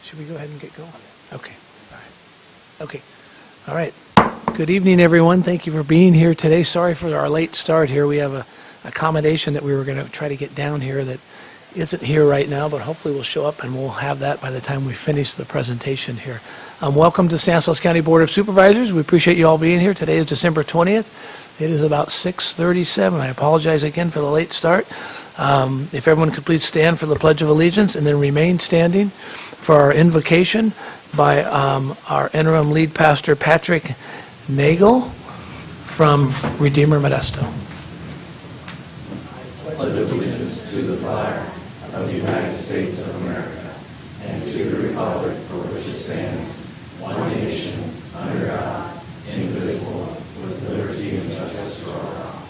Should we go ahead and get going? Okay. All right. Okay. All right. Good evening, everyone. Thank you for being here today. Sorry for our late start here. We have a accommodation that we were going to try to get down here that isn't here right now, but hopefully will show up, and we'll have that by the time we finish the presentation here. Welcome to Stanislaus County Board of Supervisors. We appreciate you all being here. Today is December 20th. It is about 6:37. I apologize again for the late start. If everyone could please stand for the Pledge of Allegiance and then remain standing for our invocation by our interim lead pastor, Patrick Nagel from Redeemer Modesto. I pledge allegiance to the flag of the United States of America and to the republic for which it stands, one nation, under God, indivisible, with liberty and justice for all.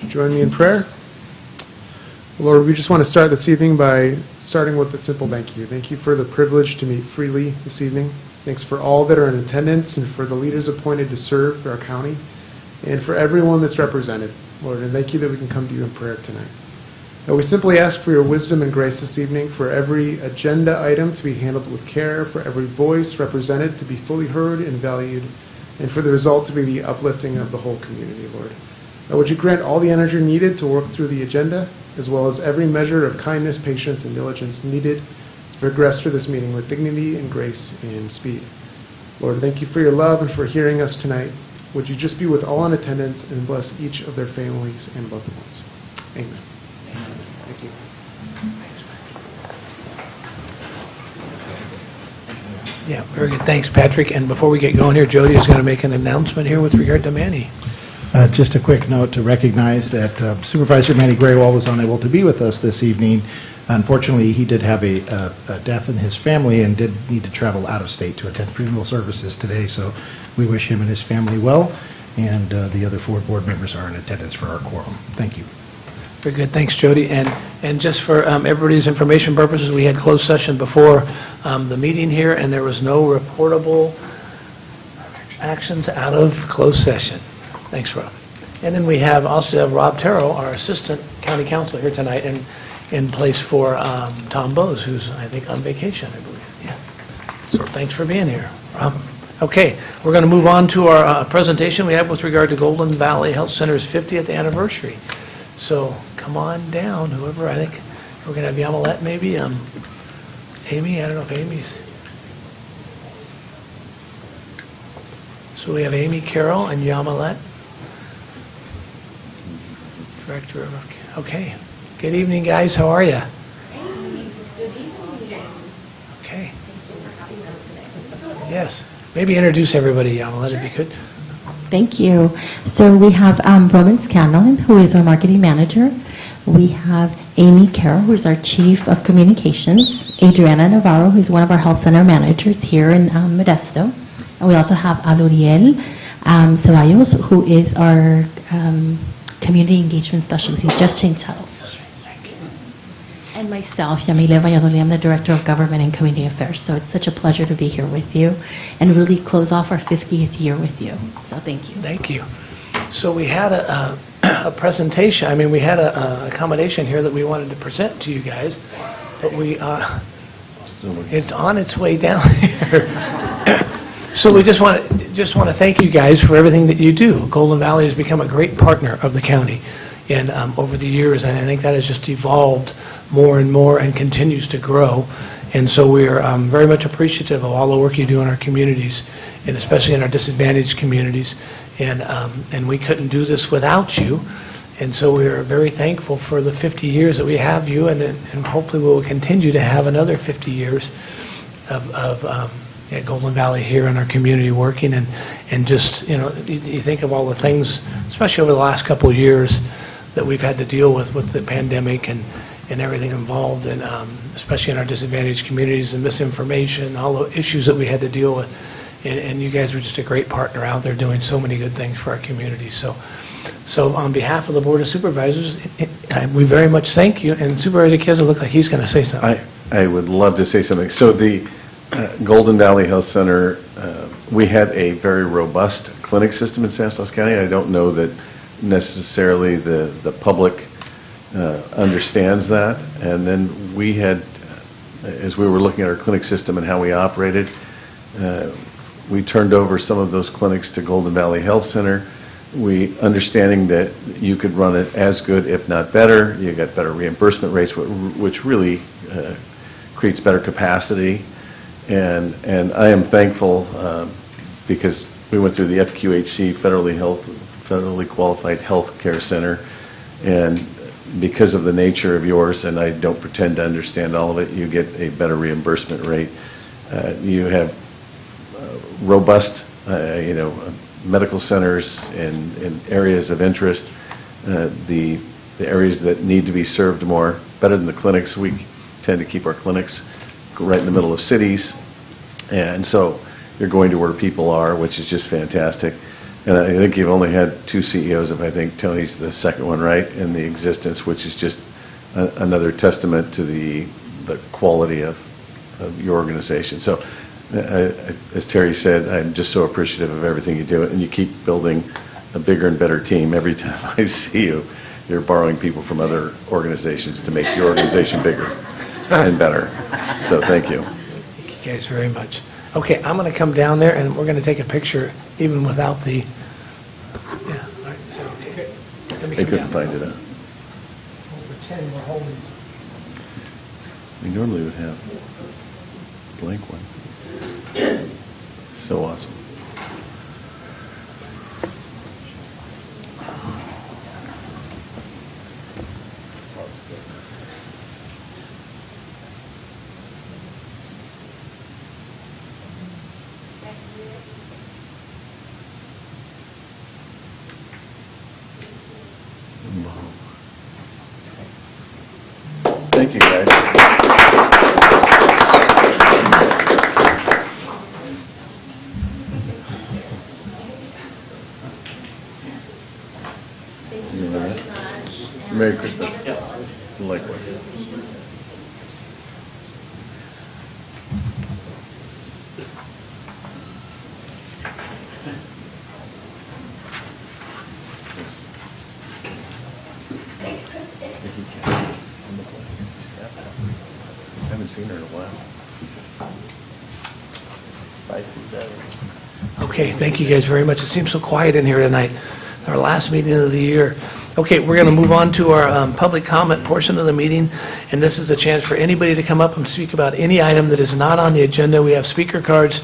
Join me in prayer. Lord, we just want to start this evening by starting with a simple thank you. Thank you for the privilege to meet freely this evening. Thanks for all that are in attendance and for the leaders appointed to serve our county and for everyone that's represented, Lord. And thank you that we can come to you in prayer tonight. Now, we simply ask for your wisdom and grace this evening, for every agenda item to be handled with care, for every voice represented to be fully heard and valued, and for the result to be the uplifting of the whole community, Lord. Now, would you grant all the energy needed to work through the agenda, as well as every measure of kindness, patience, and diligence needed to progress through this meeting with dignity and grace and speed. Lord, thank you for your love and for hearing us tonight. Would you just be with all in attendance and bless each of their families and loved ones. Amen. Thank you. Yeah, very good. Thanks, Patrick. And before we get going here, Jody is going to make an announcement here with regard to Manny. Just a quick note to recognize that Supervisor Manny Graywall was unable to be with us this evening. Unfortunately, he did have a death in his family and did need to travel out of state to attend funeral services today, so we wish him and his family well, and the other 4 board members are in attendance for our quorum. Thank you. Very good. Thanks, Jody. And just for everybody's information purposes, we had closed session before the meeting here, and there was no reportable actions out of closed session. Thanks, Rob. And then we also have Rob Terrell, our assistant county counsel, here tonight, and in place for Tom Bose, who's, I think, on vacation, I believe. Yeah. So thanks for being here, Rob. Okay, we're going to move on to our presentation we have with regard to Golden Valley Health Center's 50th anniversary. So come on down, whoever. I think we're going to have Yamilet, maybe. Amy, I don't know if Amy's. So we have Amy Carroll and Yamilet. Director of, okay. Good evening, guys. How are you? Thanks. Good evening. Okay. Thank you for having us today. Yes. Maybe introduce everybody, Yamilet, if you could. Thank you. So we have Roman Scanlon, who is our marketing manager. We have Amy Carroll, who is our chief of communications. Adriana Navarro, who is one of our health center managers here in Modesto. And we also have Aluriel Ceballos, who is our community engagement specialist. He just changed titles. And myself, Yamile Valladolid, I'm the Director of Government and Community Affairs. So it's such a pleasure to be here with you and really close off our 50th year with you. So thank you. Thank you. So we had a presentation. I mean, we had an accommodation here that we wanted to present to you guys, but it's on its way down here. So we just want to thank you guys for everything that you do. Golden Valley has become a great partner of the county and over the years, and I think that has just evolved more and more and continues to grow. And so we are very much appreciative of all the work you do in our communities, and especially in our disadvantaged communities. And we couldn't do this without you. And so we are very thankful for the 50 years that we have you, and hopefully we will continue to have another 50 years of at Golden Valley here in our community working, and just, you think of all the things, especially over the last couple of years, that we've had to deal with the pandemic and everything involved, and especially in our disadvantaged communities and misinformation, all the issues that we had to deal with. And you guys were just a great partner out there doing so many good things for our community. So on behalf of the Board of Supervisors, we very much thank you. And Supervisor Kiesa looked like he's going to say something. I would love to say something. So the Golden Valley Health Center, we had a very robust clinic system in Stanislaus County. I don't know that necessarily the public understands that. And then we had, as we were looking at our clinic system and how we operated, we turned over some of those clinics to Golden Valley Health Center. We, understanding that you could run it as good, if not better, you got better reimbursement rates, which really creates better capacity. And I am thankful because we went through the FQHC, federally qualified health care center, and because of the nature of yours, and I don't pretend to understand all of it, you get a better reimbursement rate. You have robust, medical centers in areas of interest, the areas that need to be served more, better than the clinics. We tend to keep our clinics right in the middle of cities, and so you're going to where people are, which is just fantastic. And I think you've only had 2 CEOs, if I think Tony's the second one, right, in the existence, which is just another testament to the quality of your organization. So, as Terry said, I'm just so appreciative of everything you do, and you keep building a bigger and better team. Every time I see you, you're borrowing people from other organizations to make your organization bigger and better. So thank you. Thank you guys very much. Okay, I'm going to come down there, and we're going to take a picture even without the, yeah, all right, so, okay. Let me They come couldn't down. find it. We'll pretend we're holding. We normally would have a blank one. So awesome. Thank you, guys. Merry Christmas. Likewise. I haven't seen her in a while. Spicy better. Okay, thank you guys very much. It seems so quiet in here tonight. Our last meeting of the year. Okay, we're going to move on to our public comment portion of the meeting, and this is a chance for anybody to come up and speak about any item that is not on the agenda. We have speaker cards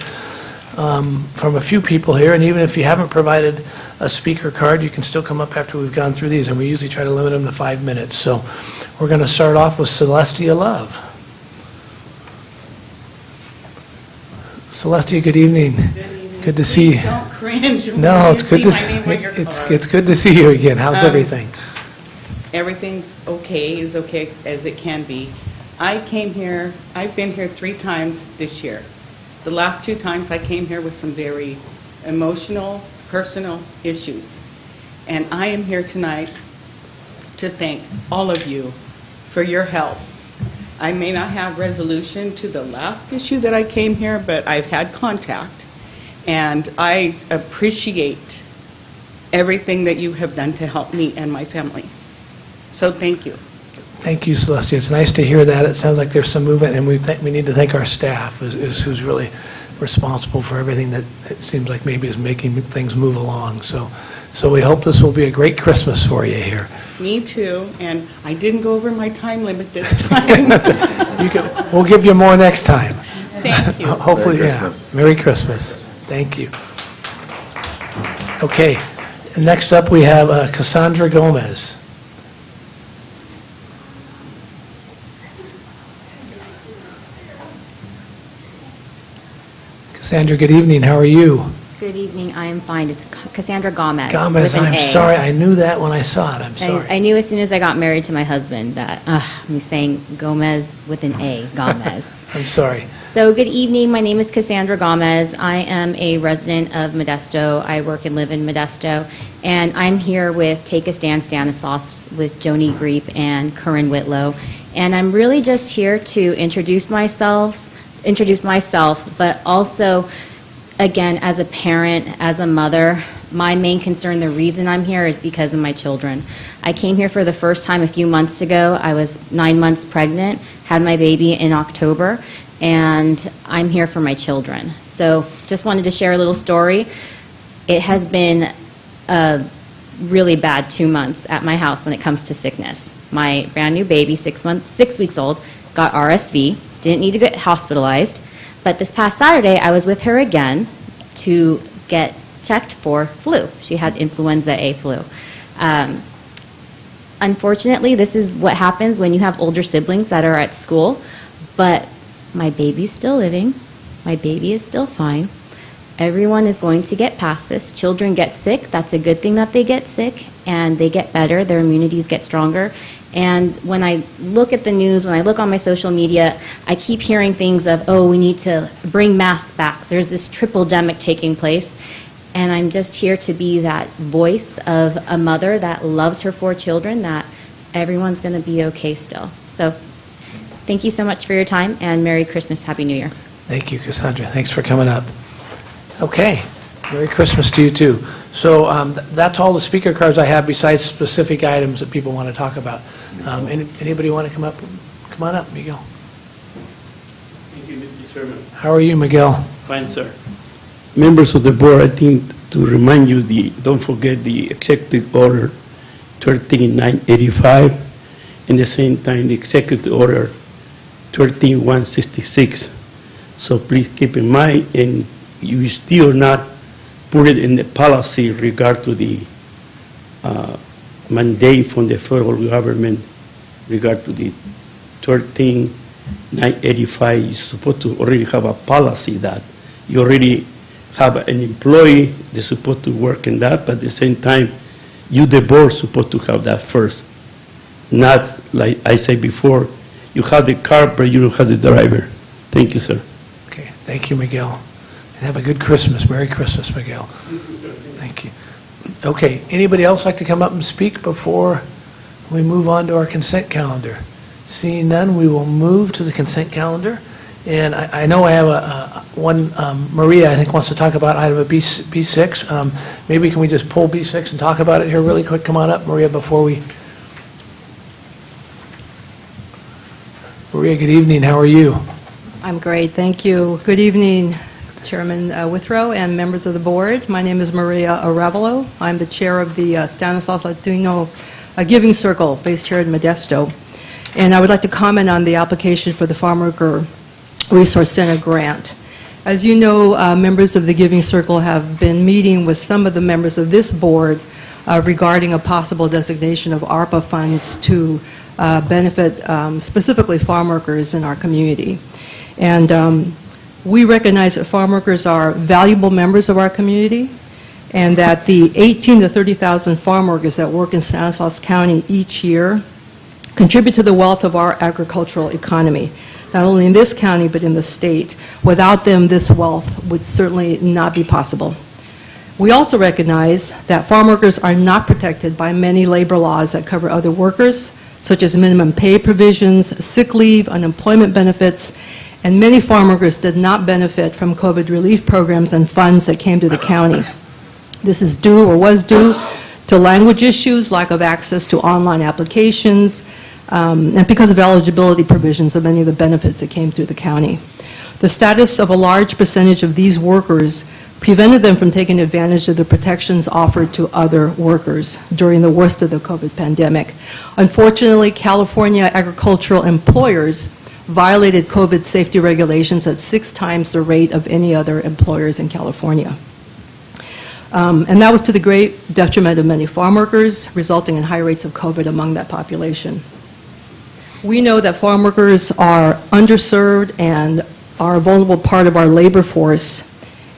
from a few people here, and even if you haven't provided a speaker card, you can still come up after we've gone through these, and we usually try to limit them to 5 minutes. So we're going to start off with Celestia Love. Celestia, good evening. Good to see you. Please don't cringe when No, you it's good see to my name on your card. it's good to see you again. How's everything? Everything's okay, as okay as it can be. I've been here 3 times this year. The last 2 times I came here with some very emotional, personal issues. And I am here tonight to thank all of you for your help. I may not have resolution to the last issue that I came here, but I've had contact. And I appreciate everything that you have done to help me and my family. So thank you. Thank you, Celestia. It's nice to hear that. It sounds like there's some movement, and we need to thank our staff, who's really responsible for everything that it seems like maybe is making things move along. So we hope this will be a great Christmas for you here. Me too, and I didn't go over my time limit this time. We'll give you more next time. Thank you. Hopefully, Merry yeah. Christmas. Merry Christmas. Thank you. Okay, next up we have Cassandra Gomez. Cassandra, good evening. How are you? Good evening. I am fine. It's Cassandra Gomez. Gomez, with an I'm A. sorry. I knew that when I saw it. I'm sorry. I knew as soon as I got married to my husband that I'm saying Gomez with an A, Gomez. I'm sorry. So good evening. My name is Cassandra Gomez. I am a resident of Modesto. I work and live in Modesto. And I'm here with Take a Stand Stanislaus with Joni Greep and Corinne Whitlow. And I'm really just here to introduce myself, but also, again, as a parent, as a mother, my main concern, the reason I'm here, is because of my children. I came here for the first time a few months ago. I was 9 months pregnant, had my baby in October, and I'm here for my children. So just wanted to share a little story. It has been a really bad 2 months at my house when it comes to sickness. My brand new baby, 6 weeks old, got RSV, didn't need to get hospitalized, but this past Saturday I was with her again to get checked for flu. She had influenza A flu. Unfortunately, this is what happens when you have older siblings that are at school, but my baby's still living, my baby is still fine. Everyone is going to get past this. Children get sick. That's a good thing that they get sick, and they get better. Their immunities get stronger. And when I look at the news, when I look on my social media, I keep hearing things of, oh, we need to bring masks back. There's this triple-demic taking place. And I'm just here to be that voice of a mother that loves her 4 children, that everyone's going to be okay still. So thank you so much for your time, and Merry Christmas, Happy New Year. Thank you, Cassandra. Thanks for coming up. Okay. Merry Christmas to you, too. So that's all the speaker cards I have besides specific items that people want to talk about. Anybody want to come up? Come on up, Miguel. Thank you, Mr. Chairman. How are you, Miguel? Fine, sir. Members of the board, I think to remind you, don't forget the Executive Order 13985, and at the same time the Executive Order 13166. So please keep in mind, and you still not put it in the policy regard to the mandate from the federal government regard to the 13985. You're supposed to already have a policy that you already have an employee that's supposed to work in that, but at the same time, you, the board, supposed to have that first. Not, like I said before, you have the car, but you don't have the driver. Thank you, sir. Okay. Thank you, Miguel. And have a good Christmas. Merry Christmas, Miguel. Thank you. Okay. Anybody else like to come up and speak before we move on to our consent calendar? Seeing none, we will move to the consent calendar. And I know I have one, Maria, I think, wants to talk about item B6. Maybe can we just pull B6 and talk about it here really quick? Come on up, Maria, before we... Maria, good evening. How are you? I'm great, thank you. Good evening, Chairman Withrow and members of the board. My name is Maria Arevalo. I'm the chair of the Stanislaus Latino Giving Circle based here in Modesto. And I would like to comment on the application for the Farm Worker Resource Center grant. As you know, members of the Giving Circle have been meeting with some of the members of this board regarding a possible designation of ARPA funds to benefit specifically farm workers in our community. And we recognize that farm workers are valuable members of our community, and that the 18,000 to 30,000 farm workers that work in Stanislaus County each year contribute to the wealth of our agricultural economy, not only in this county but in the state. Without them, this wealth would certainly not be possible. We also recognize that farm workers are not protected by many labor laws that cover other workers, such as minimum pay provisions, sick leave, unemployment benefits, and many farm workers did not benefit from COVID relief programs and funds that came to the county. This is due or was due to language issues, lack of access to online applications, and because of eligibility provisions of many of the benefits that came through the county. The status of a large percentage of these workers prevented them from taking advantage of the protections offered to other workers during the worst of the COVID pandemic. Unfortunately, California agricultural employers violated COVID safety regulations at 6 times the rate of any other employers in California. And that was to the great detriment of many farm workers, resulting in high rates of COVID among that population. We know that farm workers are underserved and are a vulnerable part of our labor force,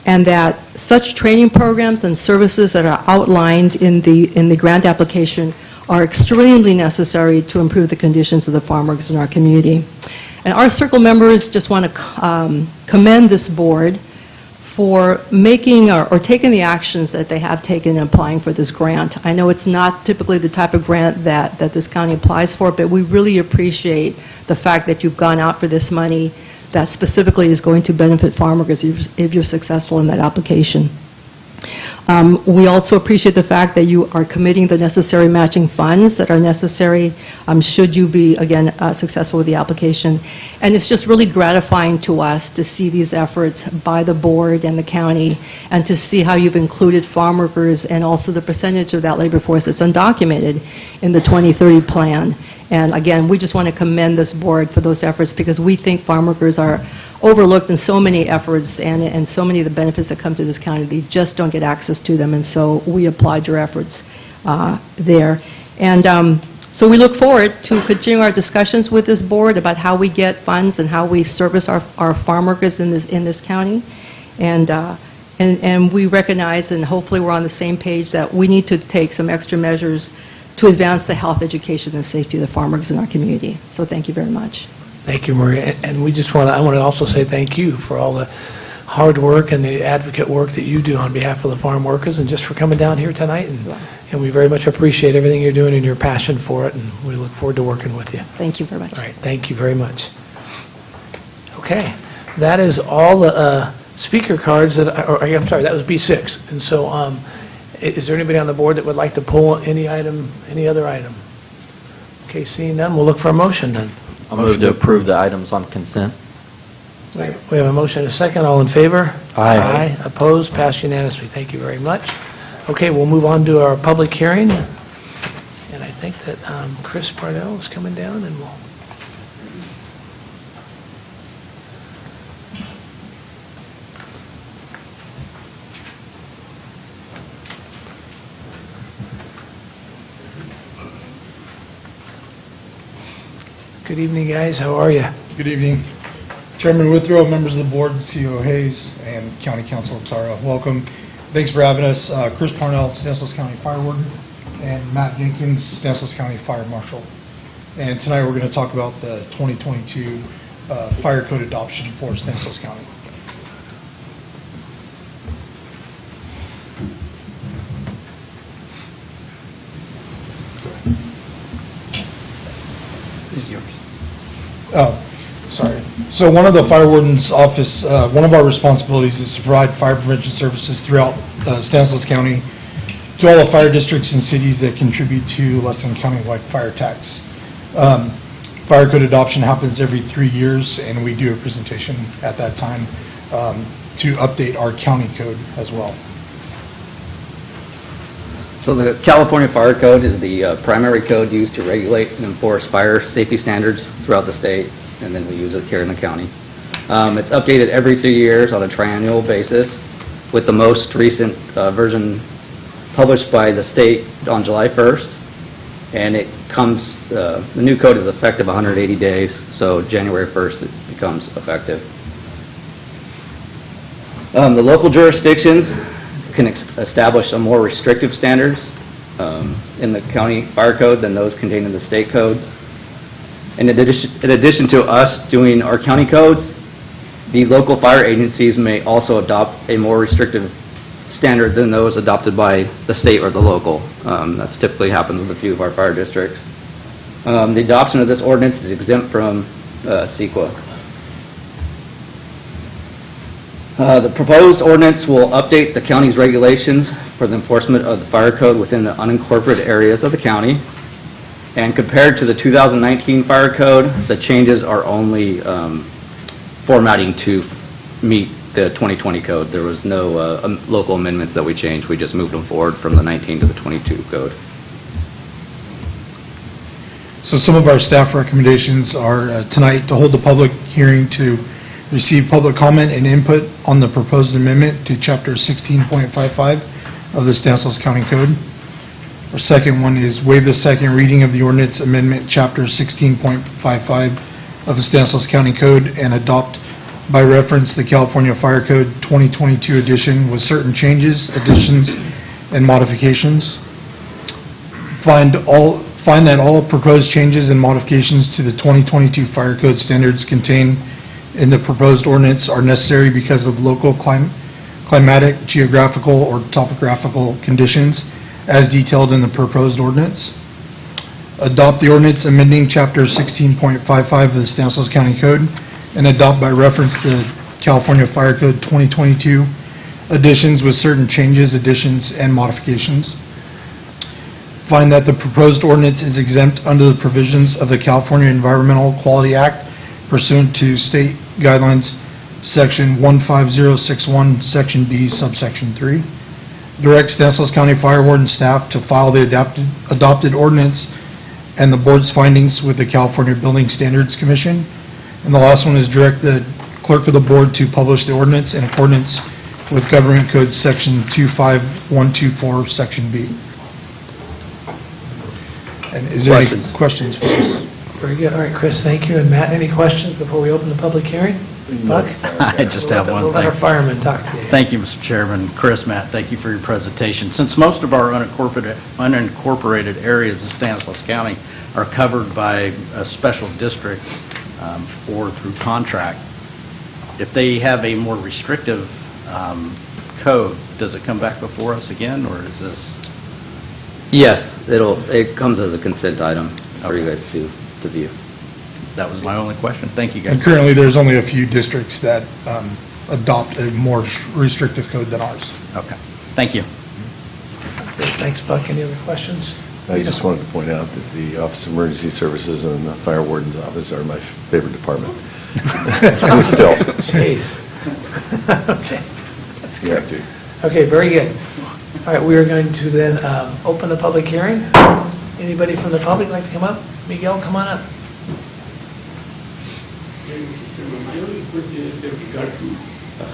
and that such training programs and services that are outlined in the grant application are extremely necessary to improve the conditions of the farm workers in our community. And our circle members just want to commend this board for making or taking the actions that they have taken in applying for this grant. I know it's not typically the type of grant that this county applies for, but we really appreciate the fact that you've gone out for this money that specifically is going to benefit farm workers if you're successful in that application. We also appreciate the fact that you are committing the necessary matching funds that are necessary should you be, again, successful with the application. And it's just really gratifying to us to see these efforts by the board and the county, and to see how you've included farm workers and also the percentage of that labor force that's undocumented in the 2030 plan. And again, we just want to commend this board for those efforts, because we think farm workers are overlooked in so many efforts and so many of the benefits that come to this county. They just don't get access to them, and so we applaud your efforts there. And so we look forward to continuing our discussions with this board about how we get funds and how we service our farm workers in this county. And we recognize, and hopefully we're on the same page, that we need to take some extra measures to advance the health, education, and safety of the farmers in our community. So thank you very much. Thank you, Maria. And we just I want to also say thank you for all the hard work and the advocate work that you do on behalf of the farm workers, and just for coming down here tonight. And we very much appreciate everything you're doing and your passion for it, and we look forward to working with you. Thank you very much. All right, thank you very much. Okay, that is all the speaker cards I'm sorry, that was B6. And so is there anybody on the board that would like to pull any other item? Okay, seeing none, we'll look for a motion then. I'll move to approve the items on consent. We have a motion and a second. All in favor? Aye. Opposed? Passed unanimously. Thank you very much. Okay, we'll move on to our public hearing. And I think that Chris Parnell is coming down, and we'll... Good evening, guys. How are you? Good evening. Chairman Withrow, members of the board, CEO Hayes, and County Council Tara, welcome. Thanks for having us. Chris Parnell, Stanislaus County Fire Warden, and Matt Jenkins, Stanislaus County Fire Marshal. And tonight we're going to talk about the 2022 fire code adoption for Stanislaus County. This is yours. Oh, sorry. So one of the fire warden's office, one of our responsibilities is to provide fire prevention services throughout Stanislaus County to all the fire districts and cities that contribute to less than countywide fire tax. Fire code adoption happens every 3 years, and we do a presentation at that time to update our county code as well. So the California Fire Code is the primary code used to regulate and enforce fire safety standards throughout the state, and then we use it here in the county. It's updated every 3 years on a triennial basis, with the most recent version published by the state on July 1st, and it comes, the new code is effective 180 days, so January 1st it becomes effective. The local jurisdictions can establish a more restrictive standards in the county fire code than those contained in the state codes. In addition to us doing our county codes, the local fire agencies may also adopt a more restrictive standard than those adopted by the state or the local. That's typically happens with a few of our fire districts. The adoption of this ordinance is exempt from CEQA. The proposed ordinance will update the county's regulations for the enforcement of the fire code within the unincorporated areas of the county. And compared to the 2019 fire code, the changes are only formatting to meet the 2020 code. There was no local amendments that we changed. We just moved them forward from the 19 to the 22 code. So some of our staff recommendations are tonight to hold the public hearing to receive public comment and input on the proposed amendment to Chapter 16.55 of the Stanislaus County Code. Our second one is waive the second reading of the ordinance amendment Chapter 16.55 of the Stanislaus County Code and adopt by reference the California Fire Code 2022 edition with certain changes, additions, and modifications. Find that all proposed changes and modifications to the 2022 Fire Code standards contained in the proposed ordinance are necessary because of local climatic, geographical, or topographical conditions as detailed in the proposed ordinance. Adopt the ordinance amending Chapter 16.55 of the Stanislaus County Code and adopt by reference the California Fire Code 2022 additions with certain changes, additions, and modifications. Find that the proposed ordinance is exempt under the provisions of the California Environmental Quality Act pursuant to state guidelines, Section 15061, Section B, subsection 3. Direct Stanislaus County Fire Warden staff to file the adopted ordinance and the board's findings with the California Building Standards Commission. And the last one is direct the clerk of the board to publish the ordinance in accordance with Government Code Section 25124, Section B. And is there any questions for us? Very good. All right, Chris, thank you. And Matt, any questions before we open the public hearing? Buck? I just have one We'll let thing. our firemen talk to you. Thank you, Mr. Chairman. Chris, Matt, thank you for your presentation. Since most of our unincorporated areas of Stanislaus County are covered by a special district or through contract, if they have a more restrictive code, does it come back before us again, or is this? Yes, it comes as a consent item for you guys to view. That was my only question. Thank you, guys. And currently, there's only a few districts that adopt a more restrictive code than ours. Okay. Thank you. Thanks, Buck. Any other questions? I just wanted to point out that the Office of Emergency Services and the Fire Warden's Office are my favorite department. Still. Jeez. Okay. That's good. Okay, very good. All right, we are going to then open the public hearing. Anybody from the public like to come up? Miguel, come on up. My only question is in regard to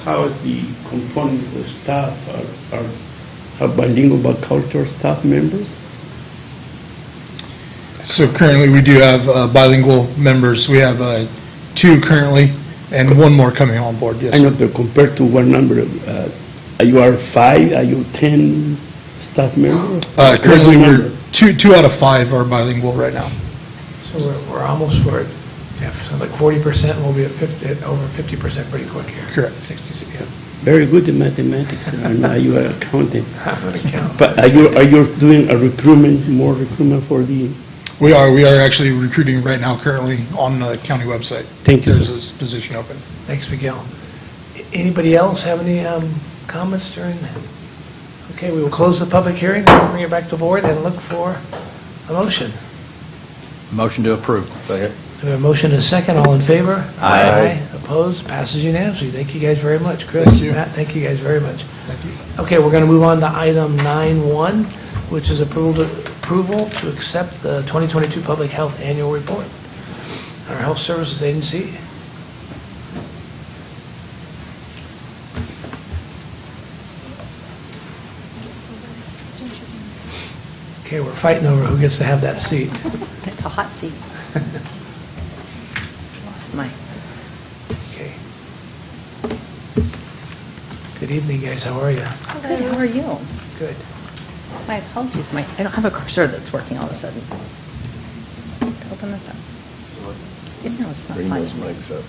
how the component of staff are bilingual cultural staff members. So currently, we do have bilingual members. We have 2 currently, and 1 more coming on board, yes. I know that compared to what number, you are 5, are you 10 staff members? Currently, we're 2 out of 5 are bilingual right now. So we're almost, like 40%, and we'll be at 50, over 50% pretty quick here. Correct. 66, yeah. Very good in mathematics, and you are accounting. I'm going to count. But are you doing a more recruitment for the? We are actually recruiting right now currently on the county website. Thank you, There's sir. this position open. Thanks, Miguel. Anybody else have any comments during? Okay, we will close the public hearing, bring it back to board, and look for a motion. Motion to approve. Second. We have a motion and a second. All in favor? Aye. Opposed? Passes unanimously. Thank you guys very much. Chris, Thank you. Matt, thank you guys very much. Thank you. Okay, we're going to move on to item 9.1, which is approval to accept the 2022 Public Health Annual Report. Our Health Services Agency. Okay, we're fighting over who gets to have that seat. It's a hot seat. Lost my. Okay. Good evening, guys. How are you? Good, how are you? Good. My apologies, I don't have a cursor that's working all of a sudden. Open this up. No, it's not Bring those sliding. mics up.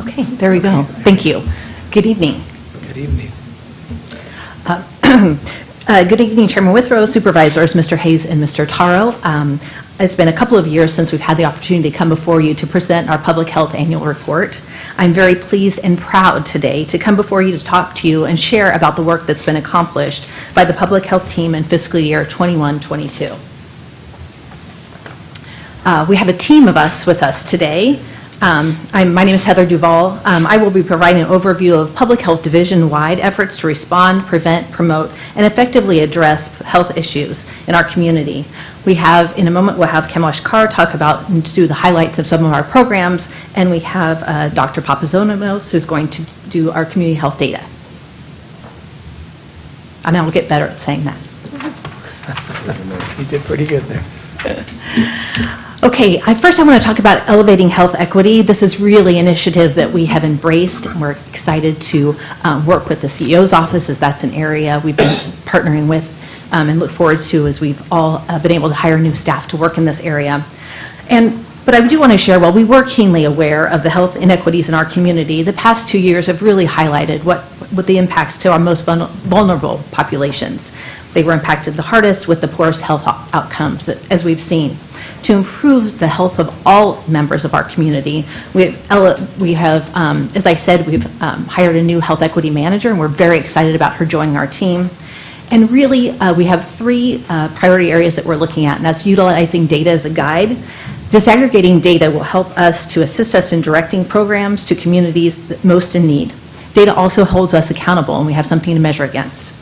Okay, there we go. Thank you. Good evening. Good evening. Good evening, Chairman Withrow, Supervisors, Mr. Hayes and Mr. Taro. It's been a couple of years since we've had the opportunity to come before you to present our Public Health Annual Report. I'm very pleased and proud today to come before you to talk to you and share about the work that's been accomplished by the Public Health Team in fiscal year 21-22. We have a team of us with us today. My name is Heather Duvall. I will be providing an overview of Public Health Division-wide efforts to respond, prevent, promote, and effectively address health issues in our community. We have, in a moment, we'll have Kamosh Kar talk about and do the highlights of some of our programs, and we have Dr. Papazonomos, who's going to do our community health data. And I'll get better at saying that. You did pretty good there. Okay, first I want to talk about elevating health equity. This is really an initiative that we have embraced, and we're excited to work with the CEO's office, as that's an area we've been partnering with and look forward to as we've all been able to hire new staff to work in this area. But I do want to share, while we were keenly aware of the health inequities in our community, the past 2 years have really highlighted what the impacts to our most vulnerable populations. They were impacted the hardest with the poorest health outcomes, as we've seen. To improve the health of all members of our community, we have, as I said, we've hired a new health equity manager, and we're very excited about her joining our team. And really, we have three priority areas that we're looking at, and that's utilizing data as a guide. Disaggregating data will help us to assist us in directing programs to communities most in need. Data also holds us accountable, and we have something to measure against.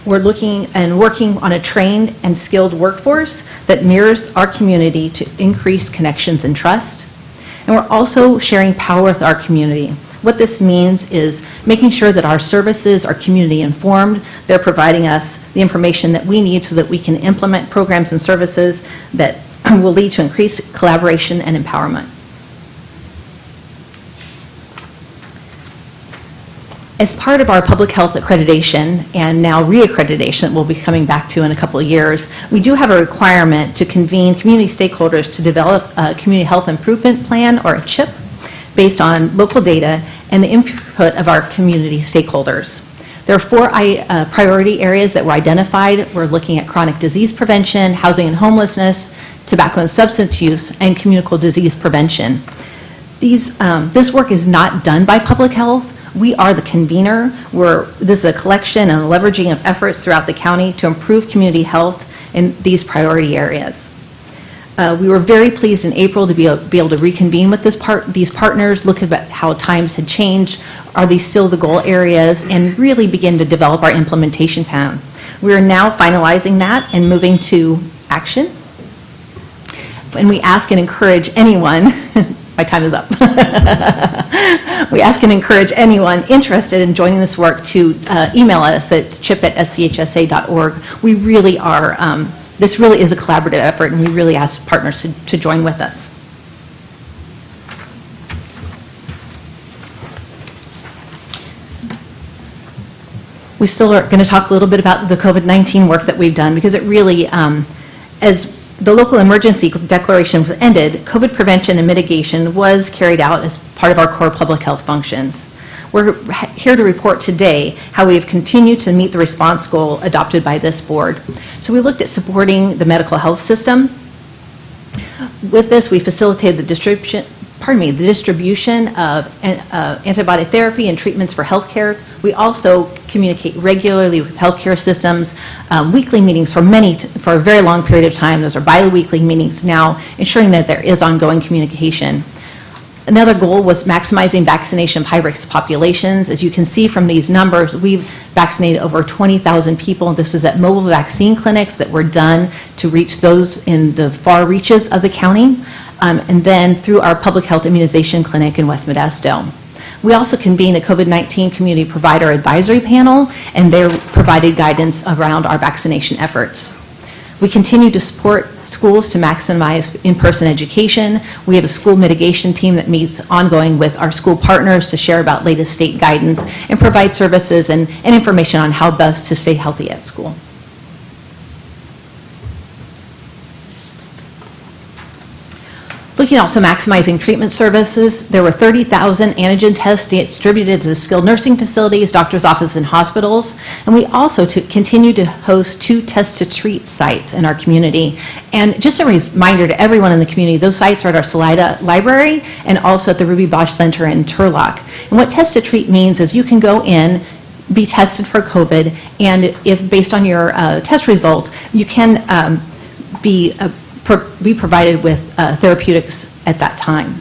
We're looking and working on a trained and skilled workforce that mirrors our community to increase connections and trust. And we're also sharing power with our community. What this means is making sure that our services are community informed. They're providing us the information that we need so that we can implement programs and services that will lead to increased collaboration and empowerment. As part of our public health accreditation and now reaccreditation that we'll be coming back to in a couple of years, we do have a requirement to convene community stakeholders to develop a community health improvement plan, or a CHIP, based on local data and the input of our community stakeholders. There are four priority areas that were identified. We're looking at chronic disease prevention, housing and homelessness, tobacco and substance use, and communicable disease prevention. This work is not done by public health. We are the convener. This is a collection and leveraging of efforts throughout the county to improve community health in these priority areas. We were very pleased in April to be able to reconvene with these partners, look at how times had changed, are these still the goal areas, and really begin to develop our implementation plan. We are now finalizing that and moving to action. And we ask and encourage anyone, my time is up. We ask and encourage anyone interested in joining this work to email us. That's chip@schsa.org. We really are, this really is a collaborative effort, and we really ask partners to join with us. We still are going to talk a little bit about the COVID-19 work that we've done, because it really, as the local emergency declaration was ended, COVID prevention and mitigation was carried out as part of our core public health functions. We're here to report today how we have continued to meet the response goal adopted by this board. So we looked at supporting the medical health system. With this, we facilitated the distribution of antibiotic therapy and treatments for healthcare. We also communicate regularly with healthcare systems, weekly meetings for a very long period of time. Those are bi-weekly meetings now, ensuring that there is ongoing communication. Another goal was maximizing vaccination of high-risk populations. As you can see from these numbers, we've vaccinated over 20,000 people. This was at mobile vaccine clinics that were done to reach those in the far reaches of the county, and then through our public health immunization clinic in West Modesto. We also convened a COVID-19 community provider advisory panel, and they provided guidance around our vaccination efforts. We continue to support schools to maximize in-person education. We have a school mitigation team that meets ongoing with our school partners to share about latest state guidance and provide services and information on how best to stay healthy at school. Looking at also maximizing treatment services, there were 30,000 antigen tests distributed to skilled nursing facilities, doctor's offices, and hospitals. And we also continue to host 2 test-to-treat sites in our community. And just a reminder to everyone in the community, those sites are at our Salida Library and also at the Ruby Bosch Center in Turlock. And what test-to-treat means is you can go in, be tested for COVID, and if based on your test result, you can be provided with therapeutics at that time.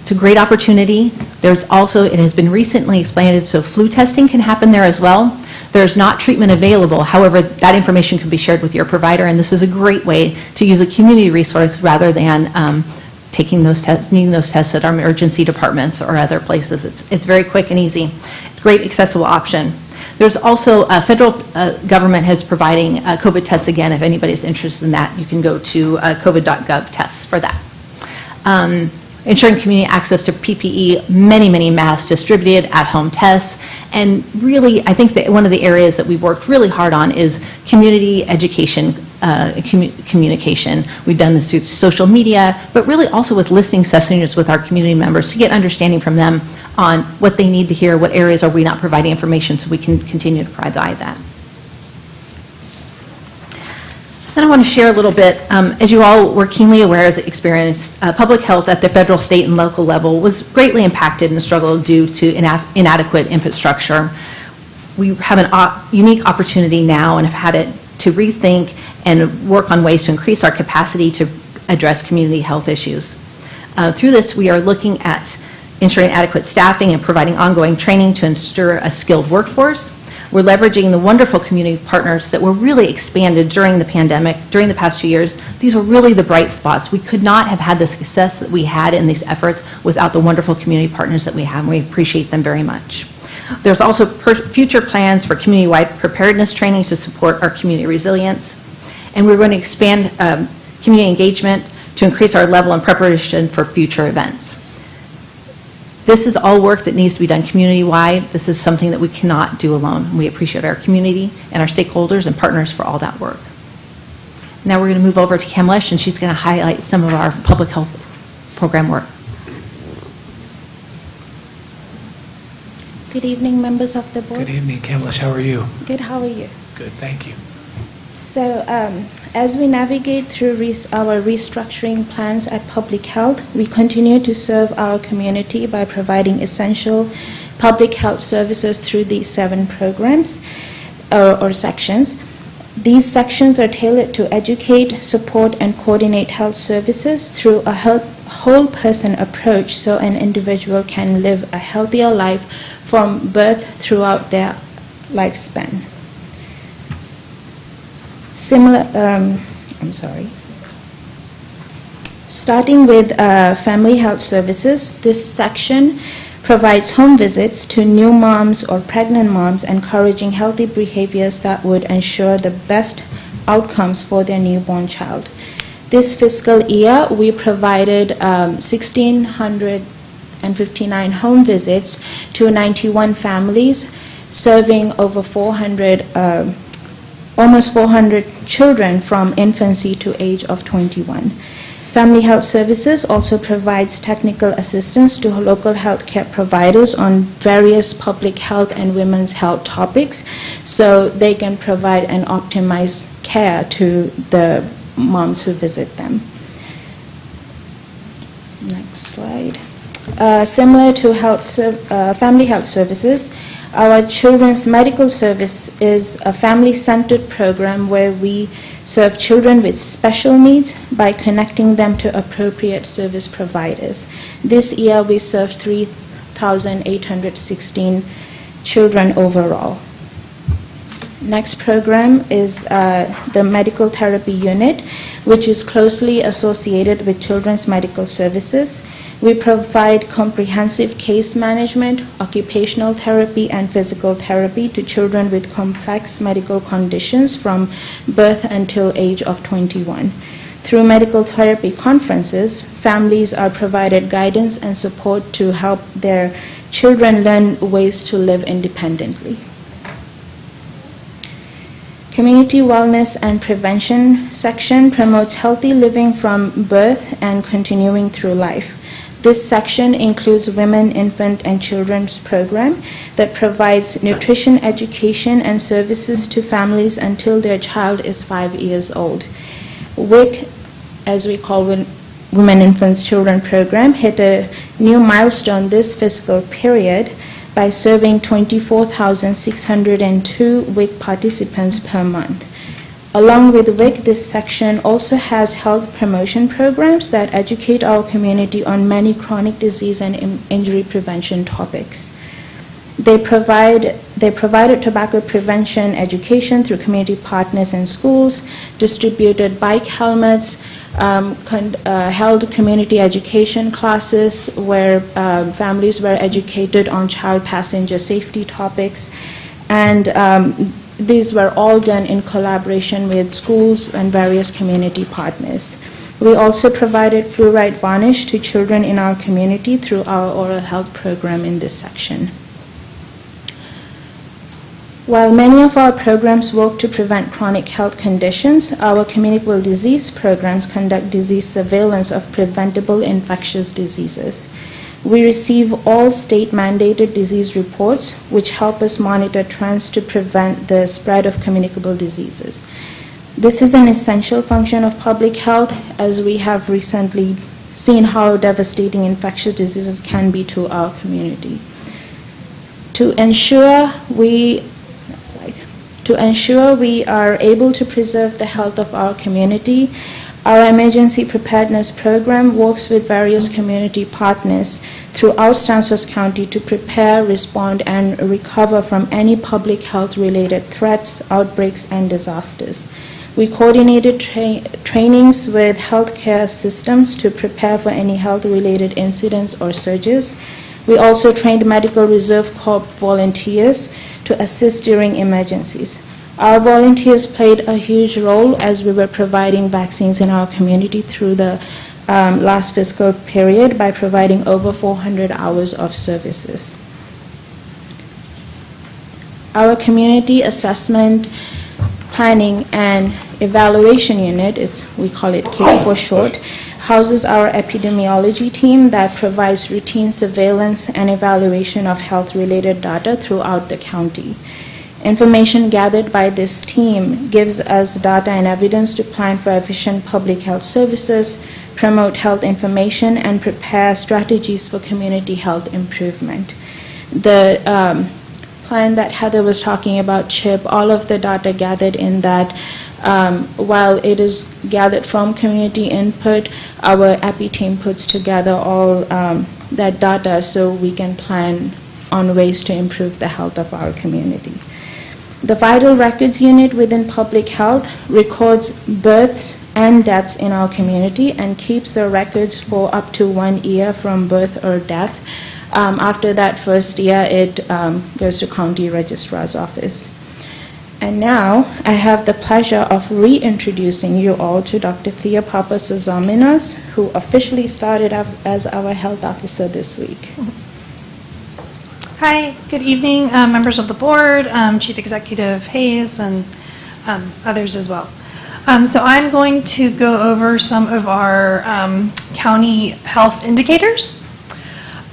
It's a great opportunity. There's also, it has been recently expanded, so flu testing can happen there as well. There's not treatment available. However, that information can be shared with your provider, and this is a great way to use a community resource rather than needing those tests at our emergency departments or other places. It's very quick and easy. Great accessible option. There's also federal government has providing COVID tests again. If anybody's interested in that, you can go to covid.gov tests for that. Ensuring community access to PPE, many mass distributed at-home tests, and really, I think that one of the areas that we've worked really hard on is community education, communication. We've done this through social media, but really also with listening sessions with our community members to get understanding from them on what they need to hear, what areas are we not providing information, so we can continue to provide that. Then I want to share a little bit, as you all were keenly aware as experience, public health at the federal, state, and local level was greatly impacted in the struggle due to inadequate infrastructure. We have a unique opportunity now and have had it to rethink and work on ways to increase our capacity to address community health issues. Through this, we are looking at ensuring adequate staffing and providing ongoing training to ensure a skilled workforce. We're leveraging the wonderful community partners that were really expanded during the pandemic, during the past 2 years. These were really the bright spots. We could not have had the success that we had in these efforts without the wonderful community partners that we have, and we appreciate them very much. There's also future plans for community-wide preparedness training to support our community resilience, and we're going to expand community engagement to increase our level and preparation for future events. This is all work that needs to be done community-wide. This is something that we cannot do alone. We appreciate our community and our stakeholders and partners for all that work. Now we're going to move over to Kamlesh, and she's going to highlight some of our public health program work. Good evening, members of the board. Good evening, Kamlesh. How are you? Good, how are you? Good, thank you. So, as we navigate through our restructuring plans at Public Health, we continue to serve our community by providing essential public health services through these 7 programs or sections. These sections are tailored to educate, support, and coordinate health services through a whole person approach so an individual can live a healthier life from birth throughout their lifespan. Starting with family health services, this section provides home visits to new moms or pregnant moms, encouraging healthy behaviors that would ensure the best outcomes for their newborn child. This fiscal year, we provided 1,659 home visits to 91 families, serving over almost 400 children from infancy to age of 21. Family Health Services also provides technical assistance to local healthcare providers on various public health and women's health topics so they can provide and optimize care to the moms who visit them. Next slide. Similar to Family Health Services, our Children's Medical Service is a family-centered program where we serve children with special needs by connecting them to appropriate service providers. This year, we served 3,816 children overall. Next program is the Medical Therapy Unit, which is closely associated with Children's Medical Services. We provide comprehensive case management, occupational therapy, and physical therapy to children with complex medical conditions from birth until age of 21. Through medical therapy conferences, families are provided guidance and support to help their children learn ways to live independently. Community Wellness and Prevention section promotes healthy living from birth and continuing through life. This section includes Women, Infant, and Children's program that provides nutrition education and services to families until their child is 5 years old. WIC, as we call Women, Infants, Children program, hit a new milestone this fiscal period by serving 24,602 WIC participants per month. Along with WIC, this section also has health promotion programs that educate our community on many chronic disease and injury prevention topics. They provided tobacco prevention education through community partners and schools, distributed bike helmets, held community education classes where families were educated on child passenger safety topics, and these were all done in collaboration with schools and various community partners. We also provided fluoride varnish to children in our community through our oral health program in this section. While many of our programs work to prevent chronic health conditions, our communicable disease programs conduct disease surveillance of preventable infectious diseases. We receive all state-mandated disease reports, which help us monitor trends to prevent the spread of communicable diseases. This is an essential function of public health, as we have recently seen how devastating infectious diseases can be to our community. To ensure we are able to preserve the health of our community, our emergency preparedness program works with various community partners throughout Stanislaus County to prepare, respond, and recover from any public health-related threats, outbreaks, and disasters. We coordinated trainings with healthcare systems to prepare for any health-related incidents or surges. We also trained Medical Reserve Corps volunteers to assist during emergencies. Our volunteers played a huge role as we were providing vaccines in our community through the last fiscal period by providing over 400 hours of services. Our Community Assessment, Planning, and Evaluation Unit, we call it CAPE for short, houses our epidemiology team that provides routine surveillance and evaluation of health-related data throughout the county. Information gathered by this team gives us data and evidence to plan for efficient public health services, promote health information, and prepare strategies for community health improvement. The plan that Heather was talking about, CHIP, all of the data gathered in that, while it is gathered from community input, our EPI team puts together all that data so we can plan on ways to improve the health of our community. The Vital Records Unit within Public Health records births and deaths in our community and keeps the records for up to 1 year from birth or death. After that first year, it goes to County Registrar's Office. And now, I have the pleasure of reintroducing you all to Dr. Thea Papasozaminas, who officially started as our health officer this week. Hi, good evening, members of the board, Chief Executive Hayes, and others as well. So I'm going to go over some of our county health indicators.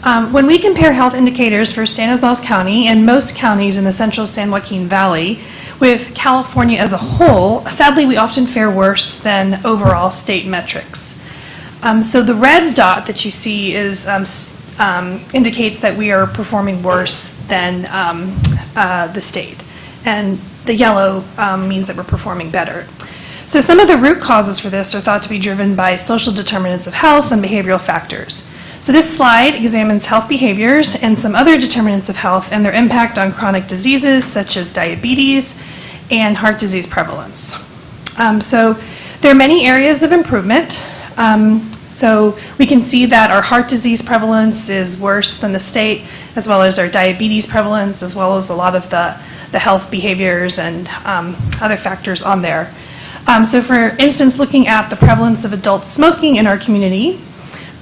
When we compare health indicators for Stanislaus County and most counties in the central San Joaquin Valley with California as a whole, sadly we often fare worse than overall state metrics. So the red dot that you see is indicates that we are performing worse than the state, and the yellow means that we're performing better. So some of the root causes for this are thought to be driven by social determinants of health and behavioral factors. So this slide examines health behaviors and some other determinants of health and their impact on chronic diseases such as diabetes and heart disease prevalence. So there are many areas of improvement. So we can see that our heart disease prevalence is worse than the state, as well as our diabetes prevalence, as well as a lot of the health behaviors and other factors on there. So for instance, looking at the prevalence of adult smoking in our community,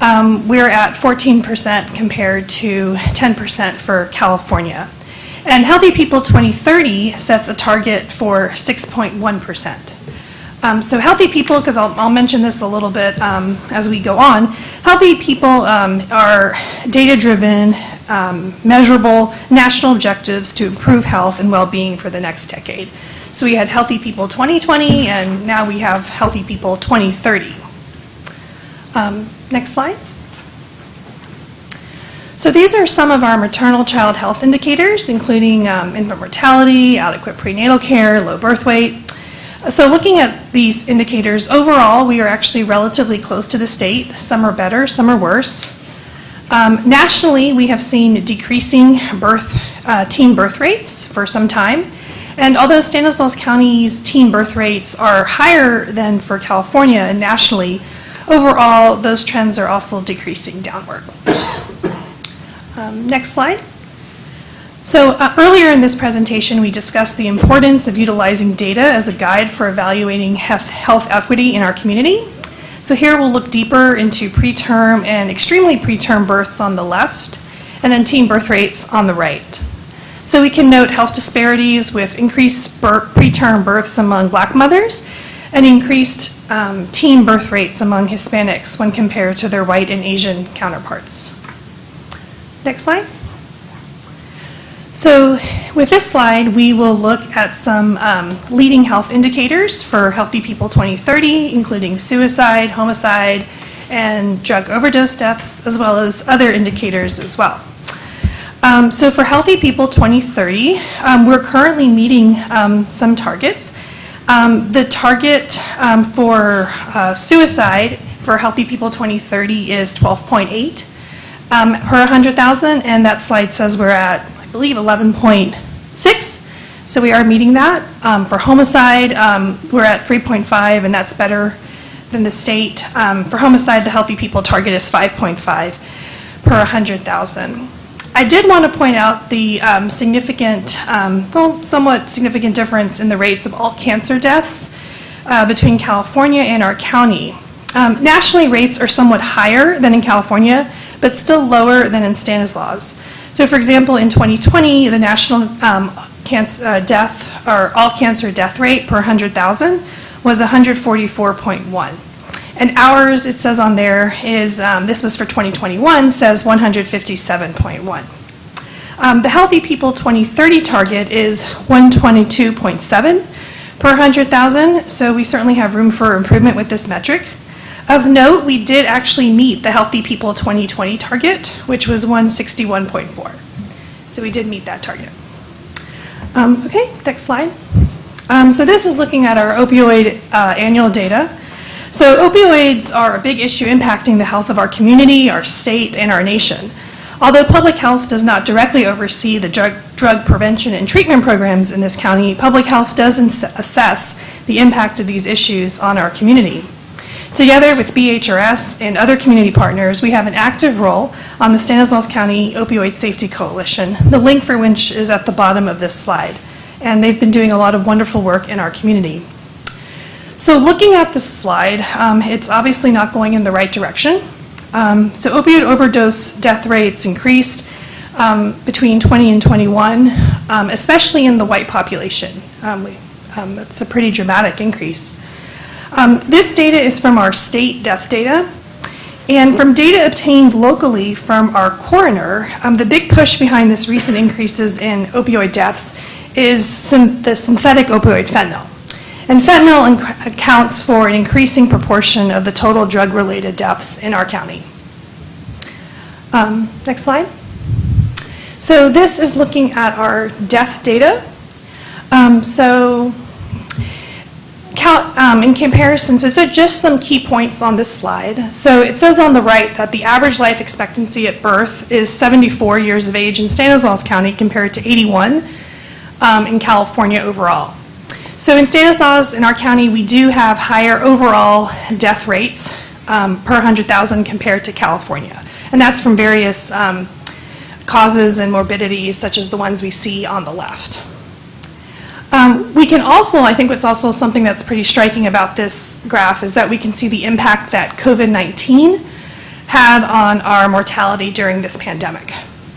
we're at 14% compared to 10% for California. And Healthy People 2030 sets a target for 6.1%. So healthy people, because I'll mention this a little bit as we go on, healthy people are data-driven, measurable national objectives to improve health and well-being for the next decade. So we had Healthy People 2020, and now we have Healthy People 2030. Next slide. So these are some of our maternal child health indicators, including infant mortality, adequate prenatal care, low birth weight. So looking at these indicators, overall, we are actually relatively close to the state. Some are better, some are worse. Nationally, we have seen decreasing teen birth rates for some time. And although Stanislaus County's teen birth rates are higher than for California and nationally, overall, those trends are also decreasing downward. Next slide. So earlier in this presentation, we discussed the importance of utilizing data as a guide for evaluating health equity in our community. So here we'll look deeper into preterm and extremely preterm births on the left, and then teen birth rates on the right. So we can note health disparities with increased preterm births among Black mothers and increased teen birth rates among Hispanics when compared to their white and Asian counterparts. Next slide. So with this slide, we will look at some leading health indicators for Healthy People 2030, including suicide, homicide, and drug overdose deaths, as well as other indicators as well. So for Healthy People 2030, we're currently meeting some targets. The target for suicide for Healthy People 2030 is 12.8 per 100,000, and that slide says we're at, I believe, 11.6, so we are meeting that. For homicide, we're at 3.5, and that's better than the state. For homicide, the Healthy People target is 5.5 per 100,000. I did want to point out the somewhat significant difference in the rates of all cancer deaths between California and our county. Nationally, rates are somewhat higher than in California, but still lower than in Stanislaus. So, for example, in 2020, the national all cancer death rate per 100,000 was 144.1. And ours, it says on there, is, this was for 2021, says 157.1. The Healthy People 2030 target is 122.7 per 100,000, so we certainly have room for improvement with this metric. Of note, we did actually meet the Healthy People 2020 target, which was 161.4. So we did meet that target. Okay, next slide. So this is looking at our opioid annual data. So opioids are a big issue impacting the health of our community, our state, and our nation. Although public health does not directly oversee the drug prevention and treatment programs in this county, public health does assess the impact of these issues on our community. Together with BHRS and other community partners, we have an active role on the Stanislaus County Opioid Safety Coalition, the link for which is at the bottom of this slide. And they've been doing a lot of wonderful work in our community. So looking at this slide, it's obviously not going in the right direction. So opioid overdose death rates increased between 20 and 21, especially in the white population. That's a pretty dramatic increase. This data is from our state death data, and from data obtained locally from our coroner, the big push behind this recent increases in opioid deaths is the synthetic opioid fentanyl. And fentanyl accounts for an increasing proportion of the total drug-related deaths in our county. Next slide. So this is looking at our death data. In comparison, so just some key points on this slide. So it says on the right that the average life expectancy at birth is 74 years of age in Stanislaus County compared to 81 in California overall. So in Stanislaus, in our county, we do have higher overall death rates per 100,000 compared to California. And that's from various causes and morbidities, such as the ones we see on the left. We can also, I think what's also something that's pretty striking about this graph is that we can see the impact that COVID-19 had on our mortality during this pandemic.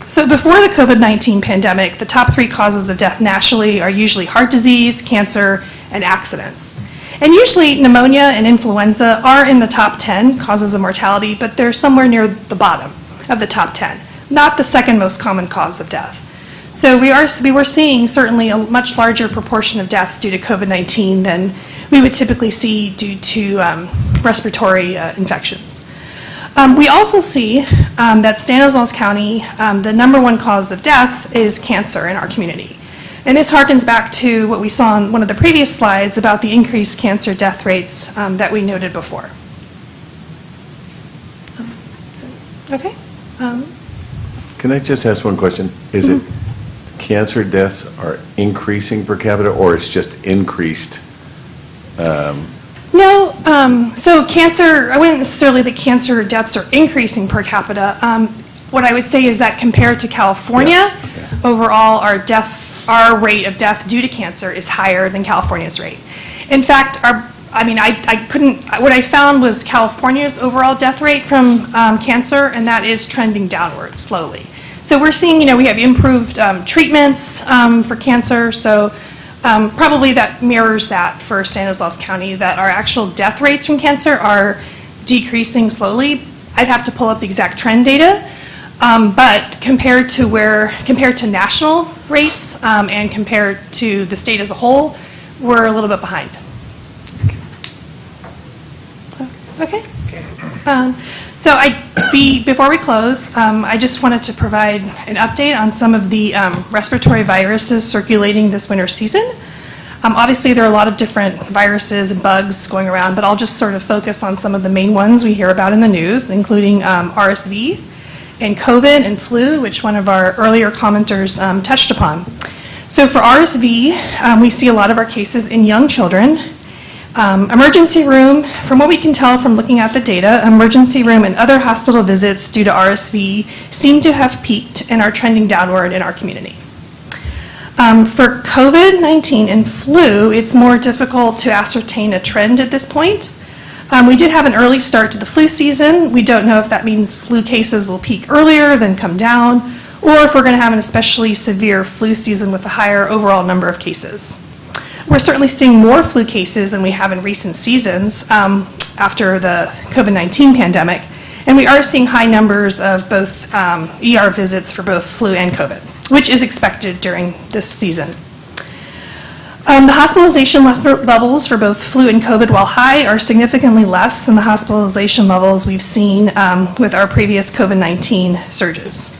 So before the COVID-19 pandemic, the top 3 causes of death nationally are usually heart disease, cancer, and accidents. And usually pneumonia and influenza are in the top 10 causes of mortality, but they're somewhere near the bottom of the top 10, not the second most common cause of death. So we were seeing certainly a much larger proportion of deaths due to COVID-19 than we would typically see due to respiratory infections. We also see that Stanislaus County, the #1 cause of death is cancer in our community. And this harkens back to what we saw on one of the previous slides about the increased cancer death rates that we noted before. Okay. Can I just ask one question? Is it cancer deaths are increasing per capita, or it's just increased? No, so cancer, I wouldn't necessarily that cancer deaths are increasing per capita. What I would say is that compared to California, overall our rate of death due to cancer is higher than California's rate. In fact, what I found was California's overall death rate from cancer, and that is trending downward slowly. So we're seeing, we have improved treatments for cancer, so probably that mirrors that for Stanislaus County, that our actual death rates from cancer are decreasing slowly. I'd have to pull up the exact trend data, but compared to national rates, and compared to the state as a whole, we're a little bit behind. Okay. So before we close, I just wanted to provide an update on some of the respiratory viruses circulating this winter season. Obviously, there are a lot of different viruses and bugs going around, but I'll just sort of focus on some of the main ones we hear about in the news, including RSV and COVID and flu, which one of our earlier commenters touched upon. So for RSV, we see a lot of our cases in young children. Emergency room, from what we can tell from looking at the data, emergency room and other hospital visits due to RSV seem to have peaked and are trending downward in our community. For COVID-19 and flu, it's more difficult to ascertain a trend at this point. We did have an early start to the flu season. We don't know if that means flu cases will peak earlier, then come down, or if we're going to have an especially severe flu season with a higher overall number of cases. We're certainly seeing more flu cases than we have in recent seasons after the COVID-19 pandemic, and we are seeing high numbers of both ER visits for both flu and COVID, which is expected during this season. The hospitalization levels for both flu and COVID, while high, are significantly less than the hospitalization levels we've seen with our previous COVID-19 surges.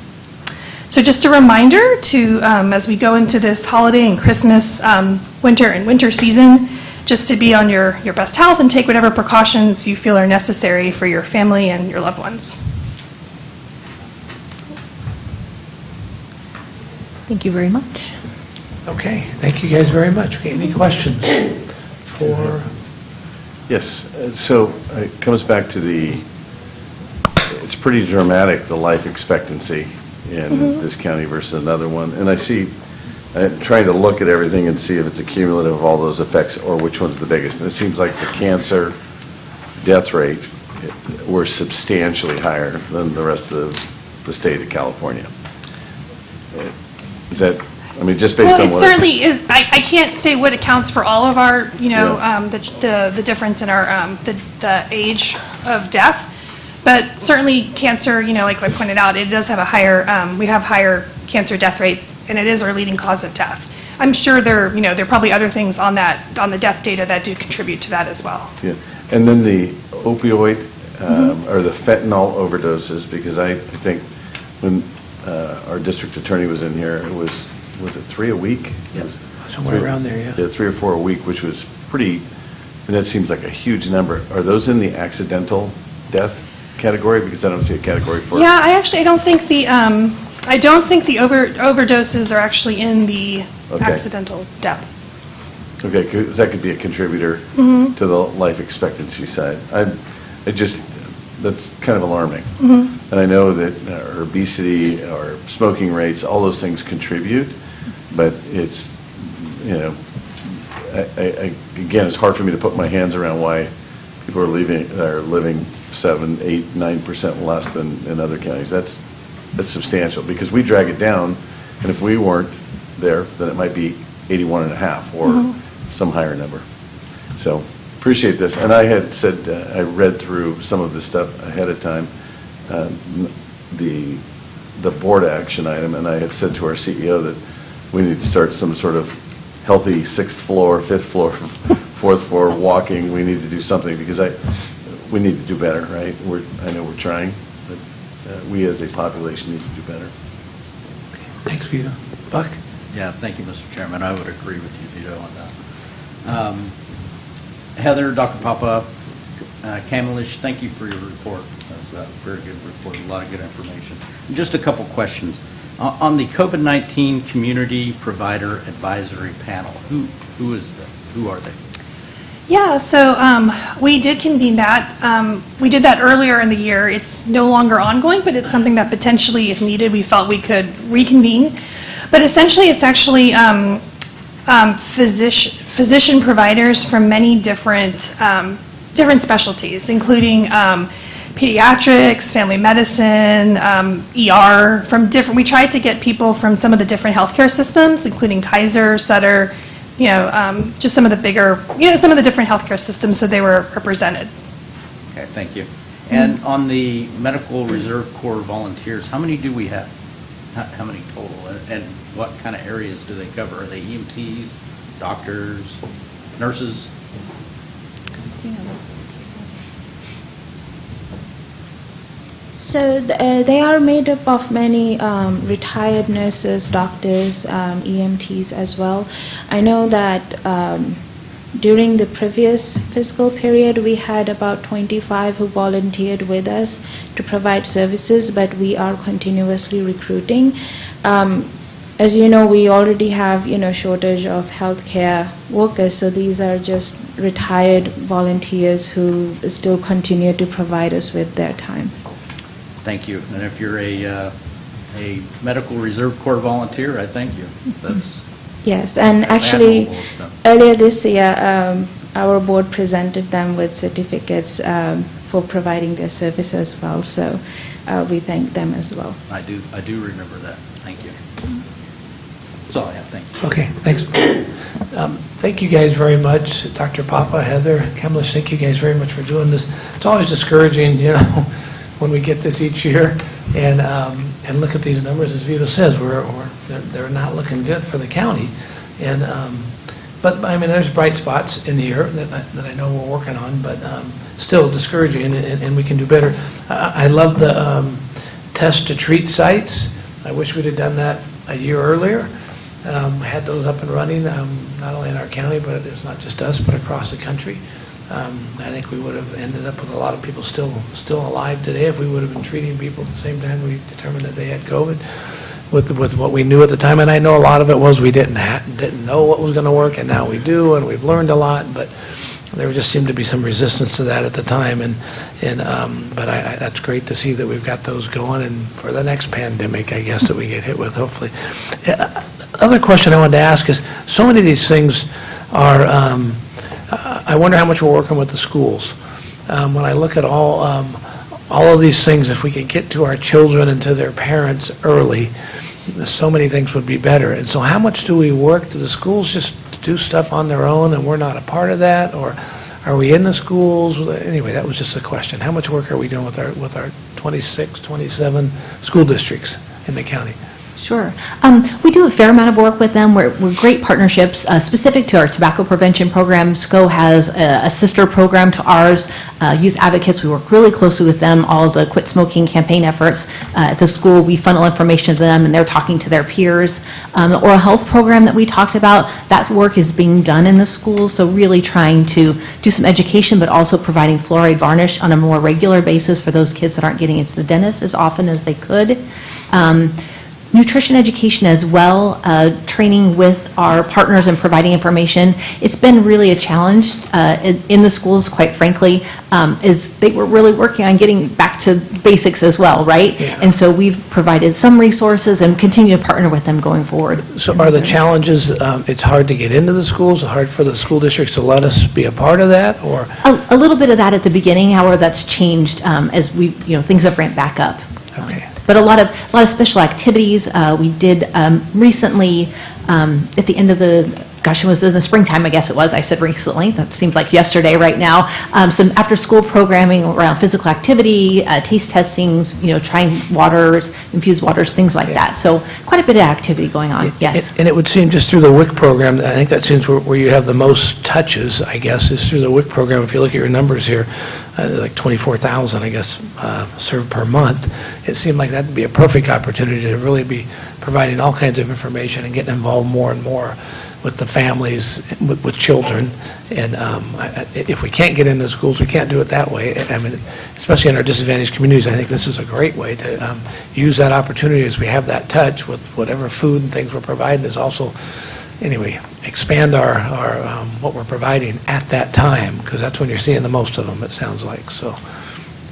So just a reminder to, as we go into this holiday and Christmas, winter season, just to be on your best health and take whatever precautions you feel are necessary for your family and your loved ones. Thank you very much. Okay, thank you guys very much. Okay, any questions for? Yes, so it comes back to it's pretty dramatic, the life expectancy in this county versus another one. And I'm trying to look at everything and see if it's a cumulative of all those effects or which one's the biggest. And it seems like the cancer death rate were substantially higher than the rest of the state of California. Is that, I mean, just based on what? Well, it certainly is. I can't say what accounts for all of our, the difference in our, the age of death. But certainly cancer, like I pointed out, it does have a higher, we have higher cancer death rates, and it is our leading cause of death. I'm sure there are probably other things on the death data that do contribute to that as well. Yeah, and then the opioid or the fentanyl overdoses, because I think when our district attorney was in here, it was it 3 a week? Yep. Somewhere around there, yeah. Yeah, 3 or 4 a week, which was pretty, and that seems like a huge number. Are those in the accidental death category? Because I don't see a category for it. Yeah, I don't think the overdoses are actually in the accidental deaths. Okay, because that could be a contributor to the life expectancy side. That's kind of alarming. And I know that obesity or smoking rates, all those things contribute, but it's, again, it's hard for me to put my hands around why people are living 7, 8, 9% less than in other counties. That's substantial, because we drag it down, and if we weren't there, then it might be 81.5 or some higher number. So appreciate this. And I had said, I read through some of this stuff ahead of time, the board action item, and I had said to our CEO that we need to start some sort of healthy 6th floor, 5th floor, 4th floor walking. We need to do something, because we need to do better, right? I know we're trying, but we as a population need to do better. Thanks, Vito. Buck? Yeah, thank you, Mr. Chairman. I would agree with you, Vito, on that. Heather, Dr. Papa, Kamalish, thank you for your report. That was a very good report, a lot of good information. And just a couple questions. On the COVID-19 Community Provider Advisory Panel, who is that? Who are they? Yeah, so we did convene that. We did that earlier in the year. It's no longer ongoing, but it's something that potentially, if needed, we felt we could reconvene. But essentially, it's actually physician providers from many different specialties, including pediatrics, family medicine, ER, from different. We tried to get people from some of the different healthcare systems, including Kaiser, Sutter, just some of the bigger, some of the different healthcare systems, so they were represented. Okay, thank you. And on the Medical Reserve Corps volunteers, how many do we have? How many total? And what kind of areas do they cover? Are they EMTs, doctors, nurses? So they are made up of many retired nurses, doctors, EMTs as well. I know that during the previous fiscal period, we had about 25 who volunteered with us to provide services, but we are continuously recruiting. As you know, we already have, shortage of healthcare workers, so these are just retired volunteers who still continue to provide us with their time. Thank you. And if you're a Medical Reserve Corps volunteer, I thank you. That's Yes, and that's actually, admirable stuff. earlier this year, our board presented them with certificates for providing their service as well, so we thank them as well. I do remember that. Thank you. That's all I have. Thank you. Okay, thanks. Thank you guys very much, Dr. Papa, Heather, Kamlish, thank you guys very much for doing this. It's always discouraging, when we get this each year and look at these numbers, as Vito says, they're not looking good for the county. But I mean, there's bright spots in the year that I know we're working on, but still discouraging, and we can do better. I love the test to treat sites. I wish we'd have done that a year earlier. Had those up and running, not only in our county, but it's not just us, but across the country. I think we would have ended up with a lot of people still alive today if we would have been treating people at the same time we determined that they had COVID with what we knew at the time. And I know a lot of it was we didn't know what was going to work, and now we do, and we've learned a lot. But there just seemed to be some resistance to that at the time. But that's great to see that we've got those going, and for the next pandemic, I guess, that we get hit with, hopefully. Other question I wanted to ask is, so many of these things are. I wonder how much we're working with the schools. When I look at all of these things, if we could get to our children and to their parents early, so many things would be better. And so how much do we work? Do the schools just do stuff on their own and we're not a part of that? Or are we in the schools? Anyway, that was just a question. How much work are we doing with our 26, 27 school districts in the county? Sure. We do a fair amount of work with them. We're great partnerships. Specific to our tobacco prevention program, SCO has a sister program to ours, Youth Advocates. We work really closely with them, all of the quit smoking campaign efforts. At the school, we funnel information to them, and they're talking to their peers. The oral health program that we talked about, that work is being done in the school, so really trying to do some education, but also providing fluoride varnish on a more regular basis for those kids that aren't getting into the dentist as often as they could. Nutrition education as well, training with our partners and providing information. It's been really a challenge in the schools, quite frankly, is they were really working on getting back to basics as well, right? Yeah. And so we've provided some resources and continue to partner with them going forward. So are the challenges, it's hard to get into the schools, hard for the school districts to let us be a part of that, or? A little bit of that at the beginning, however, that's changed as things have ramped back up. Okay. But a lot of special activities. We did recently at the end of it was in the springtime, I guess it was. I said recently. That seems like yesterday right now. Some after-school programming around physical activity, taste testings, trying waters, infused waters, things like that. So quite a bit of activity going on, yes. And it would seem just through the WIC program, I think that seems where you have the most touches, I guess, is through the WIC program. If you look at your numbers here, like 24,000, I guess, served per month. It seemed like that'd be a perfect opportunity to really be providing all kinds of information and getting involved more and more with the families, with children. And if we can't get into schools, we can't do it that way. I mean, especially in our disadvantaged communities, I think this is a great way to use that opportunity as we have that touch with whatever food and things we're providing is also, anyway, expand our what we're providing at that time, because that's when you're seeing the most of them, it sounds like. So,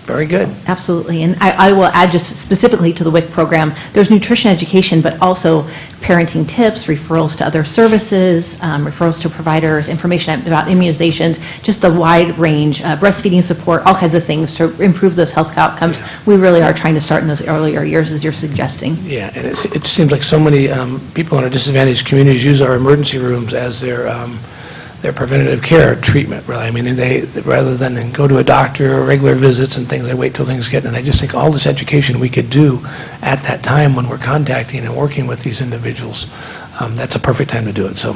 very good. Absolutely. And I will add just specifically to the WIC program, there's nutrition education, but also parenting tips, referrals to other services, referrals to providers, information about immunizations, just a wide range, breastfeeding support, all kinds of things to improve those health outcomes. Yeah. We really are trying to start in those earlier years, as you're suggesting. Yeah, and it seems like so many people in our disadvantaged communities use our emergency rooms as their their preventative care treatment, really. I mean, they, rather than go to a doctor or regular visits and things, they wait till things get, and I just think all this education we could do at that time when we're contacting and working with these individuals, that's a perfect time to do it, so,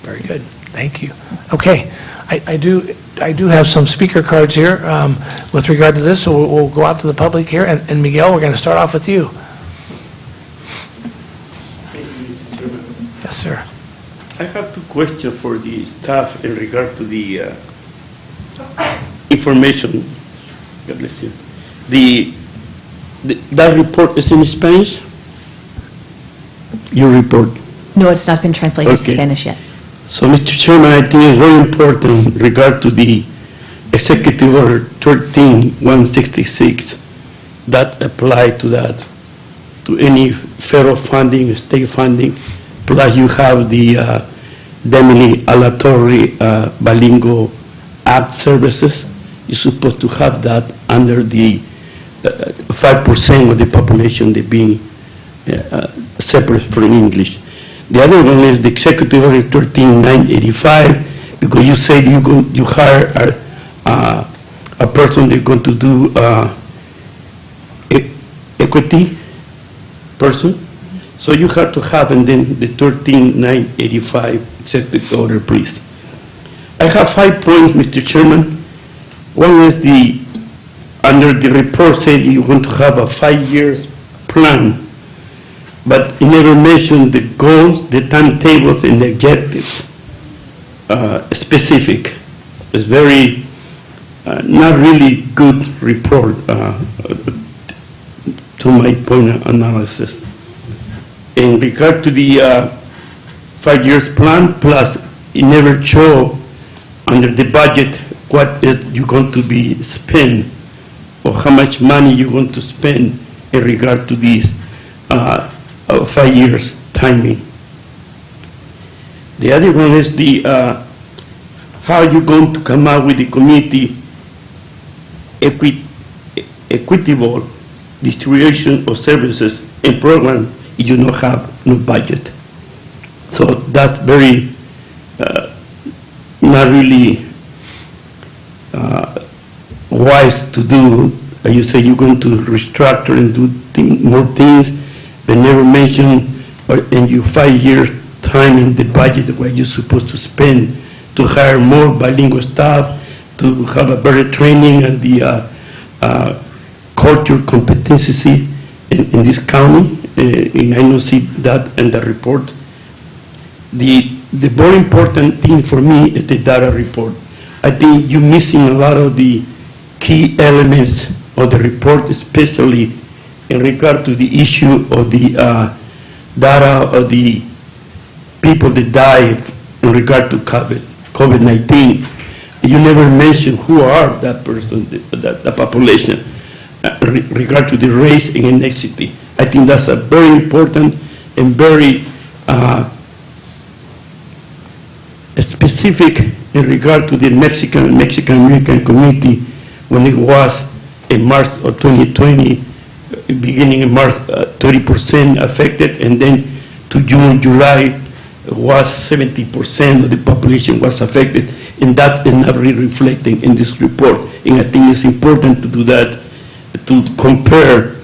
very good. Thank you. Okay, I do have some speaker cards here with regard to this, so we'll go out to the public here, and Miguel, we're going to start off with you. Yes, sir. I have two questions for the staff in regard to the information. God bless you. That report is in Spanish? Your report? No, it's not been translated to Okay. Spanish yet. So, Mr. Chairman, I think it's very important in regard to the Executive Order 13-166 that apply to that, to any federal funding, state funding, plus you have the Demily aleatory bilingual app services. You're supposed to have that under the 5% of the population that being separate from English. The other one is the Executive Order 13-985, because you said you hire a person that's going to do equity person. So you have to have, and then the 13-985 Executive Order, please. I have 5 points, Mr. Chairman. One is under the report said you're going to have a 5-year plan, but you never mentioned the goals, the timetables, and the objectives. Specific. It's very, not really good report to my point of analysis. In regard to the 5 years plan, plus it never show under the budget what is you going to be spent or how much money you're going to spend in regard to these 5 years timing. The other one is the how you're going to come out with the community equitable distribution of services and programs if you don't have no budget. So that's very not really wise to do. You say you're going to restructure and do more things, but never mention in your 5 years time in the budget what you're supposed to spend to hire more bilingual staff, to have a better training and the culture competency in this county. And I don't see that in the report. The more important thing for me is the data report. I think you're missing a lot of the key elements of the report, especially in regard to the issue of the data of the people that died in regard to COVID-19. You never mention who are that person, the population, regard to the race and ethnicity. I think that's a very important and very specific in regard to the Mexican-American community when it was in March of 2020, beginning in March, 30% affected, and then to June, July, was 70% of the population was affected, and that is not really reflecting in this report. And I think it's important to do that, to compare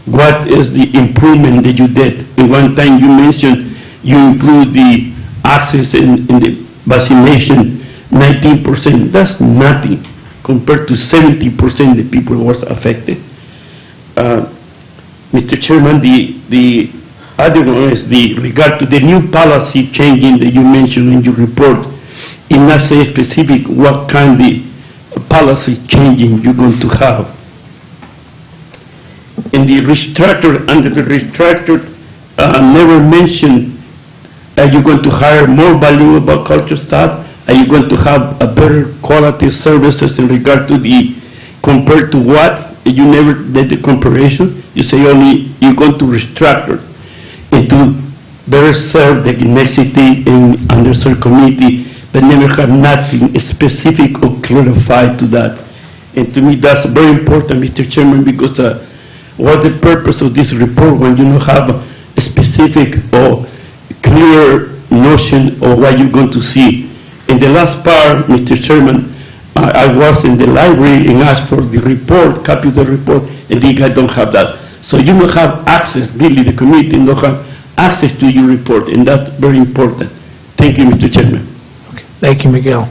what is the improvement that you did. In one time you mentioned you improved the access in the vaccination 19%. That's nothing compared to 70% of the people was affected. Mr. Chairman, the other one is regard to the new policy changing that you mentioned in your report. It not say specific what kind of policy changing you're going to have. In the restructure, under the restructure, never mentioned are you going to hire more bilingual culture staff? Are you going to have a better quality of services in regard to compared to what? You never did the comparison. You say only you're going to restructure and to better serve the ethnicity and underserved community, but never have nothing specific or clarified to that. And to me, that's very important, Mr. Chairman, because what's the purpose of this report when you don't have a specific or clear notion of what you're going to see In the last part, Mr. Chairman, I was in the library and asked for the report, copy of the report, and the guy don't have that. So you don't have access, really, the committee don't have access to your report, and that's very important. Thank you, Mr. Chairman. Thank you, Miguel.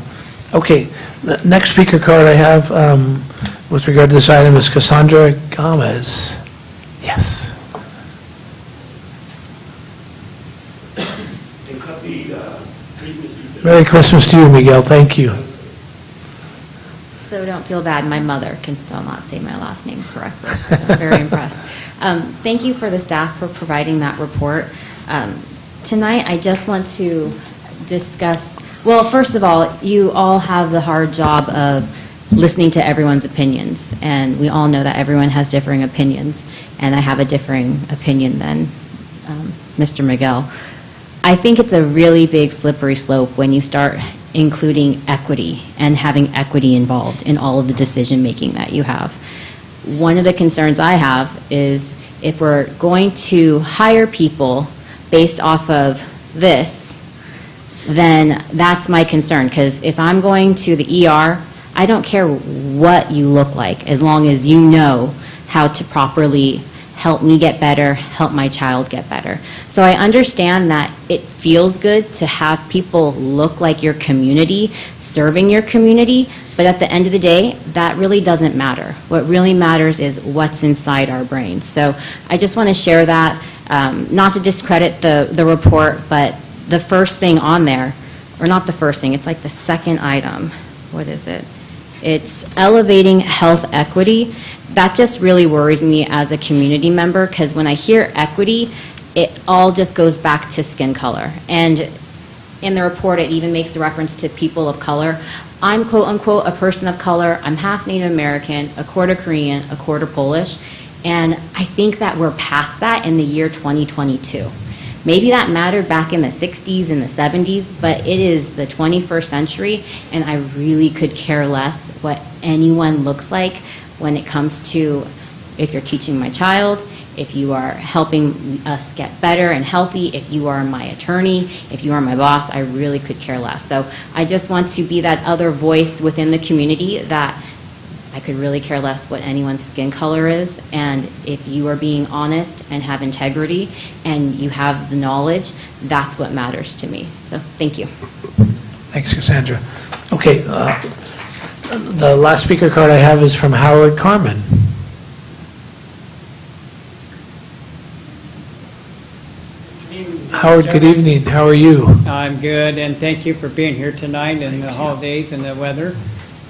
Okay, the next speaker card I have with regard to this item is Cassandra Gomez. Yes. Merry Christmas to you, Miguel. Thank you. So don't feel bad, my mother can still not say my last name correctly, so I'm very impressed. Thank you for the staff for providing that report. Tonight, I just want to discuss, well, first of all, you all have the hard job of listening to everyone's opinions, and we all know that everyone has differing opinions, and I have a differing opinion than Mr. Miguel. I think it's a really big slippery slope when you start including equity and having equity involved in all of the decision-making that you have. One of the concerns I have is if we're going to hire people based off of this, then that's my concern, because if I'm going to the ER, I don't care what you look like, as long as you know how to properly help me get better, help my child get better. So I understand that it feels good to have people look like your community, serving your community, but at the end of the day, that really doesn't matter. What really matters is what's inside our brains. So I just want to share that, not to discredit the report, but the first thing on there, or not the first thing, it's like the second item. What is it? It's elevating health equity. That just really worries me as a community member, because when I hear equity, it all just goes back to skin color. And in the report, it even makes a reference to people of color. I'm quote unquote a person of color. I'm half Native American, a quarter Korean, a quarter Polish. And I think that we're past that in the year 2022. Maybe that mattered back in the 60s and the 70s, but it is the 21st century, and I really could care less what anyone looks like when it comes to if you're teaching my child, if you are helping us get better and healthy, if you are my attorney, if you are my boss, I really could care less. So I just want to be that other voice within the community that I could really care less what anyone's skin color is, and if you are being honest and have integrity and you have the knowledge, that's what matters to me. So thank you. Thanks, Cassandra. Okay, the last speaker card I have is from Howard Carmen. Howard, good evening. How are you? I'm good, and thank you for being here tonight and the holidays and the weather.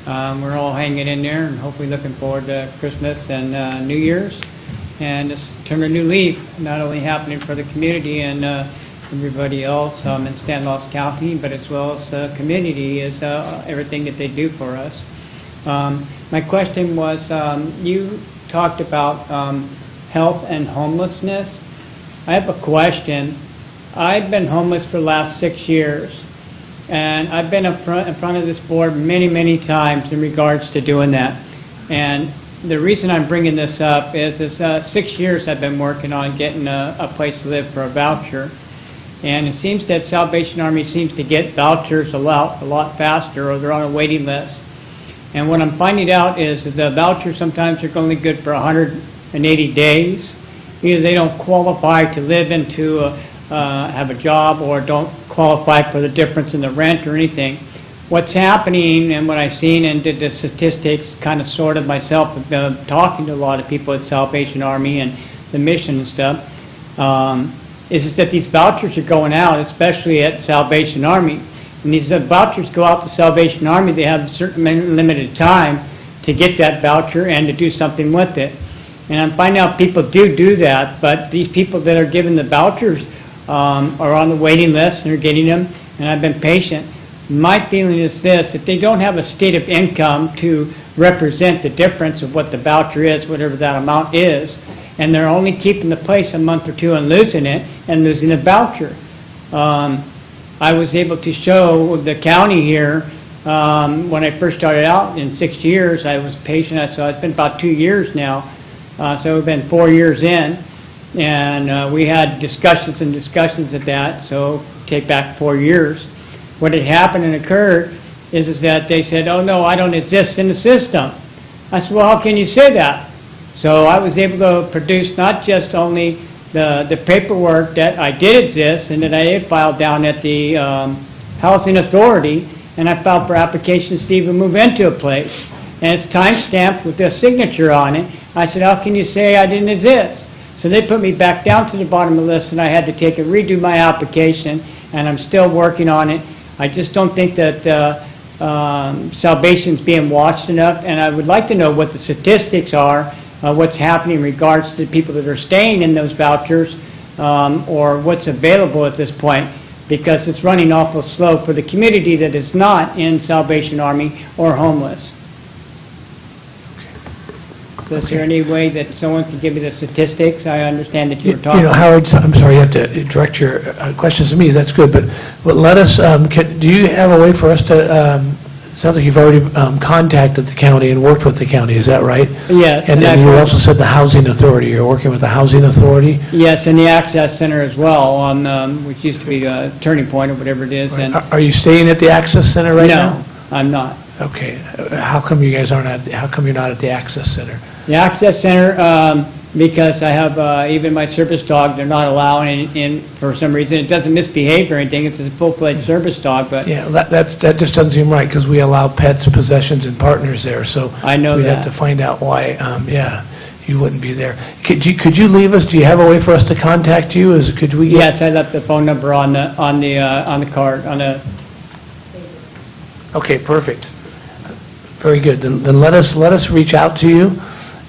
We're all hanging in there and hopefully looking forward to Christmas and New Year's. And just turn a new leaf, not only happening for the community and everybody else in Stanislaus County, but as well as the community is everything that they do for us. My question was, you talked about health and homelessness. I have a question. I've been homeless for the last 6 years. And I've been in front of this board many, many times in regards to doing that. And the reason I'm bringing this up is 6 years I've been working on getting a place to live for a voucher. And it seems that Salvation Army seems to get vouchers a lot faster, or they're on a waiting list. And what I'm finding out is that the vouchers sometimes are only good for 180 days. Either they don't qualify to live into have a job, or don't qualify for the difference in the rent or anything. What's happening, and what I've seen and did the statistics kind of sorted myself, talking to a lot of people at Salvation Army and the mission and stuff, is that these vouchers are going out, especially at Salvation Army. And these vouchers go out to Salvation Army, they have a certain limited time to get that voucher and to do something with it. And I'm finding out people do that, but these people that are given the vouchers are on the waiting list and are getting them, and I've been patient. My feeling is this: if they don't have a state of income to represent the difference of what the voucher is, whatever that amount is, and they're only keeping the place a month or two and losing it, and losing a voucher. I was able to show the county here, when I first started out in 6 years, I was patient, so it's been about 2 years now, so we've been 4 years in. And we had discussions and discussions at that, so take back 4 years. what had happened and occurred is that they said, oh, no, I don't exist in the system. I said, well, how can you say that? So I was able to produce not just only the paperwork that I did exist and that I did file down at the Housing Authority, and I filed for applications to even move into a place. And it's time-stamped with their signature on it. I said, how can you say I didn't exist? So they put me back down to the bottom of the list, and I had to redo my application, and I'm still working on it. I just don't think that Salvation's being watched enough, and I would like to know what the statistics are, what's happening in regards to people that are staying in those vouchers, or what's available at this point, because it's running awful slow for the community that is not in Salvation Army or homeless. So is there any way that someone can give me the statistics? I understand that you were talking. Howard, I'm sorry, you have to direct your questions to me. That's good, but let us, do you have a way for us to, sounds like you've already contacted the county and worked with the county, is that right? Yes. And then you also said the Housing Authority. You're working with the Housing Authority? Yes, and the Access Center as well, which used to be a Turning Point or whatever it is. Right. And Are you staying at the Access Center right now? No, I'm not. Okay. How come you guys aren't how come you're not at the Access Center? The Access Center, because I have even my service dog, they're not allowing in for some reason. It doesn't misbehave or anything. It's a full-fledged service dog, but Yeah, that just doesn't seem right, because we allow pets, possessions, and partners there, so I know we'd that. have to find out why, you wouldn't be there. Could you leave us, do you have a way for us to contact you? Could we get? Yes, I left the phone number on the card, on the. Okay, perfect. Very good. Then let us reach out to you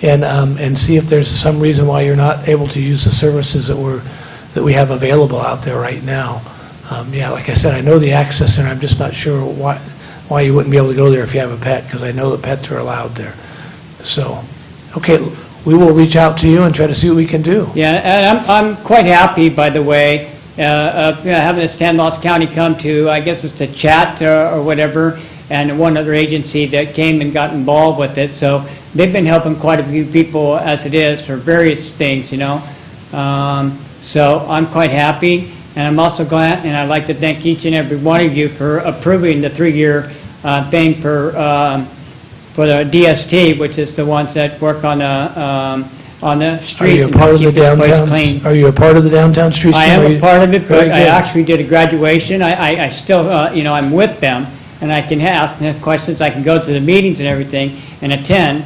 and see if there's some reason why you're not able to use the services that we have available out there right now. Like I said, I know the Access Center. I'm just not sure why you wouldn't be able to go there if you have a pet, because I know that pets are allowed there. So, okay, we will reach out to you and try to see what we can do. Yeah, and I'm quite happy, by the way, of having the Stanislaus County come to, I guess it's a chat or whatever, and one other agency that came and got involved with it. So they've been helping quite a few people as it is for various things, So I'm quite happy, and I'm also glad, and I'd like to thank each and every one of you for approving the 3-year thing for the DST, which is the ones that work on the streets and keep this place clean. Are you a part of the downtown streets? I am a part of it, but I good. actually did a graduation. I still, I'm with them, and I can ask them questions. I can go to the meetings and everything and attend.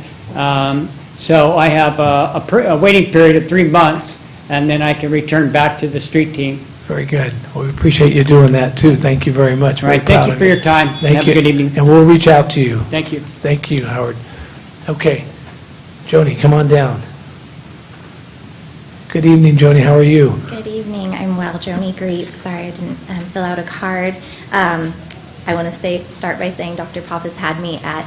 So I have a waiting period of 3 months, and then I can return back to the street team. Very good. Well, we appreciate you doing that, too. Thank you very much. All right, thank you for your time. Have a good evening. And we'll reach out to you. Thank you. Thank you, Howard. Okay. Joni, come on down. Good evening, Joni. How are you? Good evening. I'm well. Joni Grape. Sorry I didn't fill out a card. I want to start by saying Dr. Pop has had me at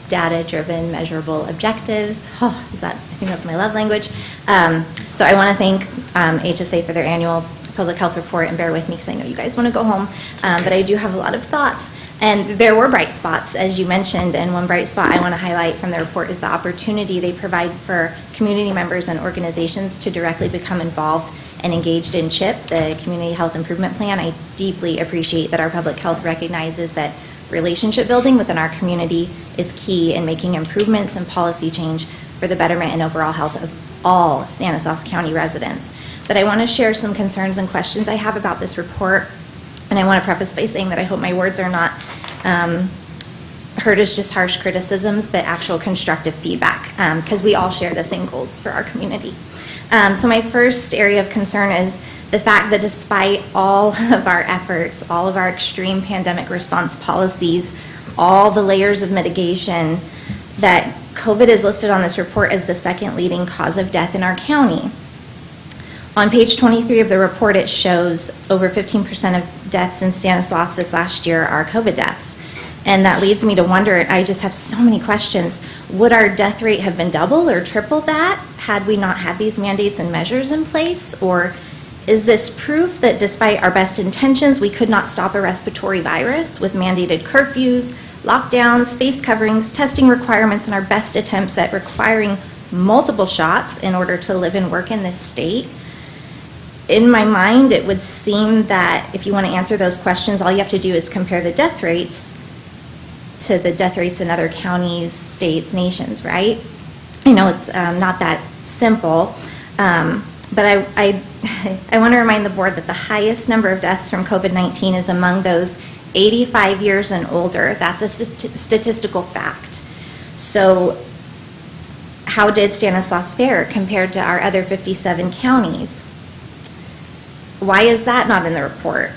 data-driven, measurable objectives. I think that's my love language. So I want to thank HSA for their annual public health report, and bear with me because I know you guys want to go home, but I do have a lot of thoughts. And there were bright spots, as you mentioned, and one bright spot I want to highlight from the report is the opportunity they provide for community members and organizations to directly become involved and engaged in CHIP, the Community Health Improvement Plan. I deeply appreciate that our public health recognizes that relationship building within our community is key in making improvements and policy change for the betterment and overall health of all Stanislaus County residents. But I want to share some concerns and questions I have about this report, and I want to preface by saying that I hope my words are not heard as just harsh criticisms, but actual constructive feedback, because we all share the same goals for our community. So my first area of concern is the fact that despite all of our efforts, all of our extreme pandemic response policies, all the layers of mitigation, that COVID is listed on this report as the second leading cause of death in our county. On page 23 of the report, it shows over 15% of deaths in Stanislaus this last year are COVID deaths. And that leads me to wonder, I just have so many questions, would our death rate have been double or triple that had we not had these mandates and measures in place? Or is this proof that despite our best intentions, we could not stop a respiratory virus with mandated curfews, lockdowns, face coverings, testing requirements, and our best attempts at requiring multiple shots in order to live and work in this state? in my mind, it would seem that if you want to answer those questions, all you have to do is compare the death rates to the death rates in other counties, states, nations, right? I know it's not that simple, but I want to remind the board that the highest number of deaths from COVID-19 is among those 85 years and older. That's a statistical fact. So how did Stanislaus fare compared to our other 57 counties? Why is that not in the report?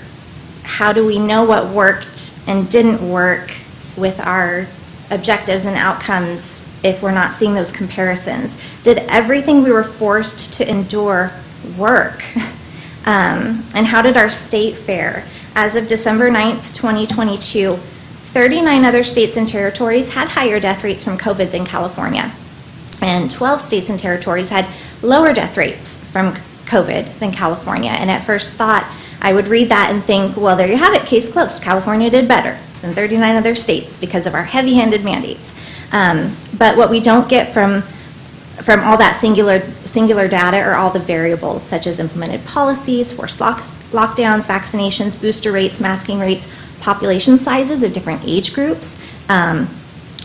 How do we know what worked and didn't work with our objectives and outcomes if we're not seeing those comparisons? Did everything we were forced to endure work? And how did our state fare? As of December 9th, 2022, 39 other states and territories had higher death rates from COVID than California. And 12 states and territories had lower death rates from COVID than California. And at first thought, I would read that and think, well, there you have it, case closed. California did better than 39 other states because of our heavy-handed mandates. But what we don't get from all that singular data are all the variables, such as implemented policies, forced lockdowns, vaccinations, booster rates, masking rates, population sizes of different age groups,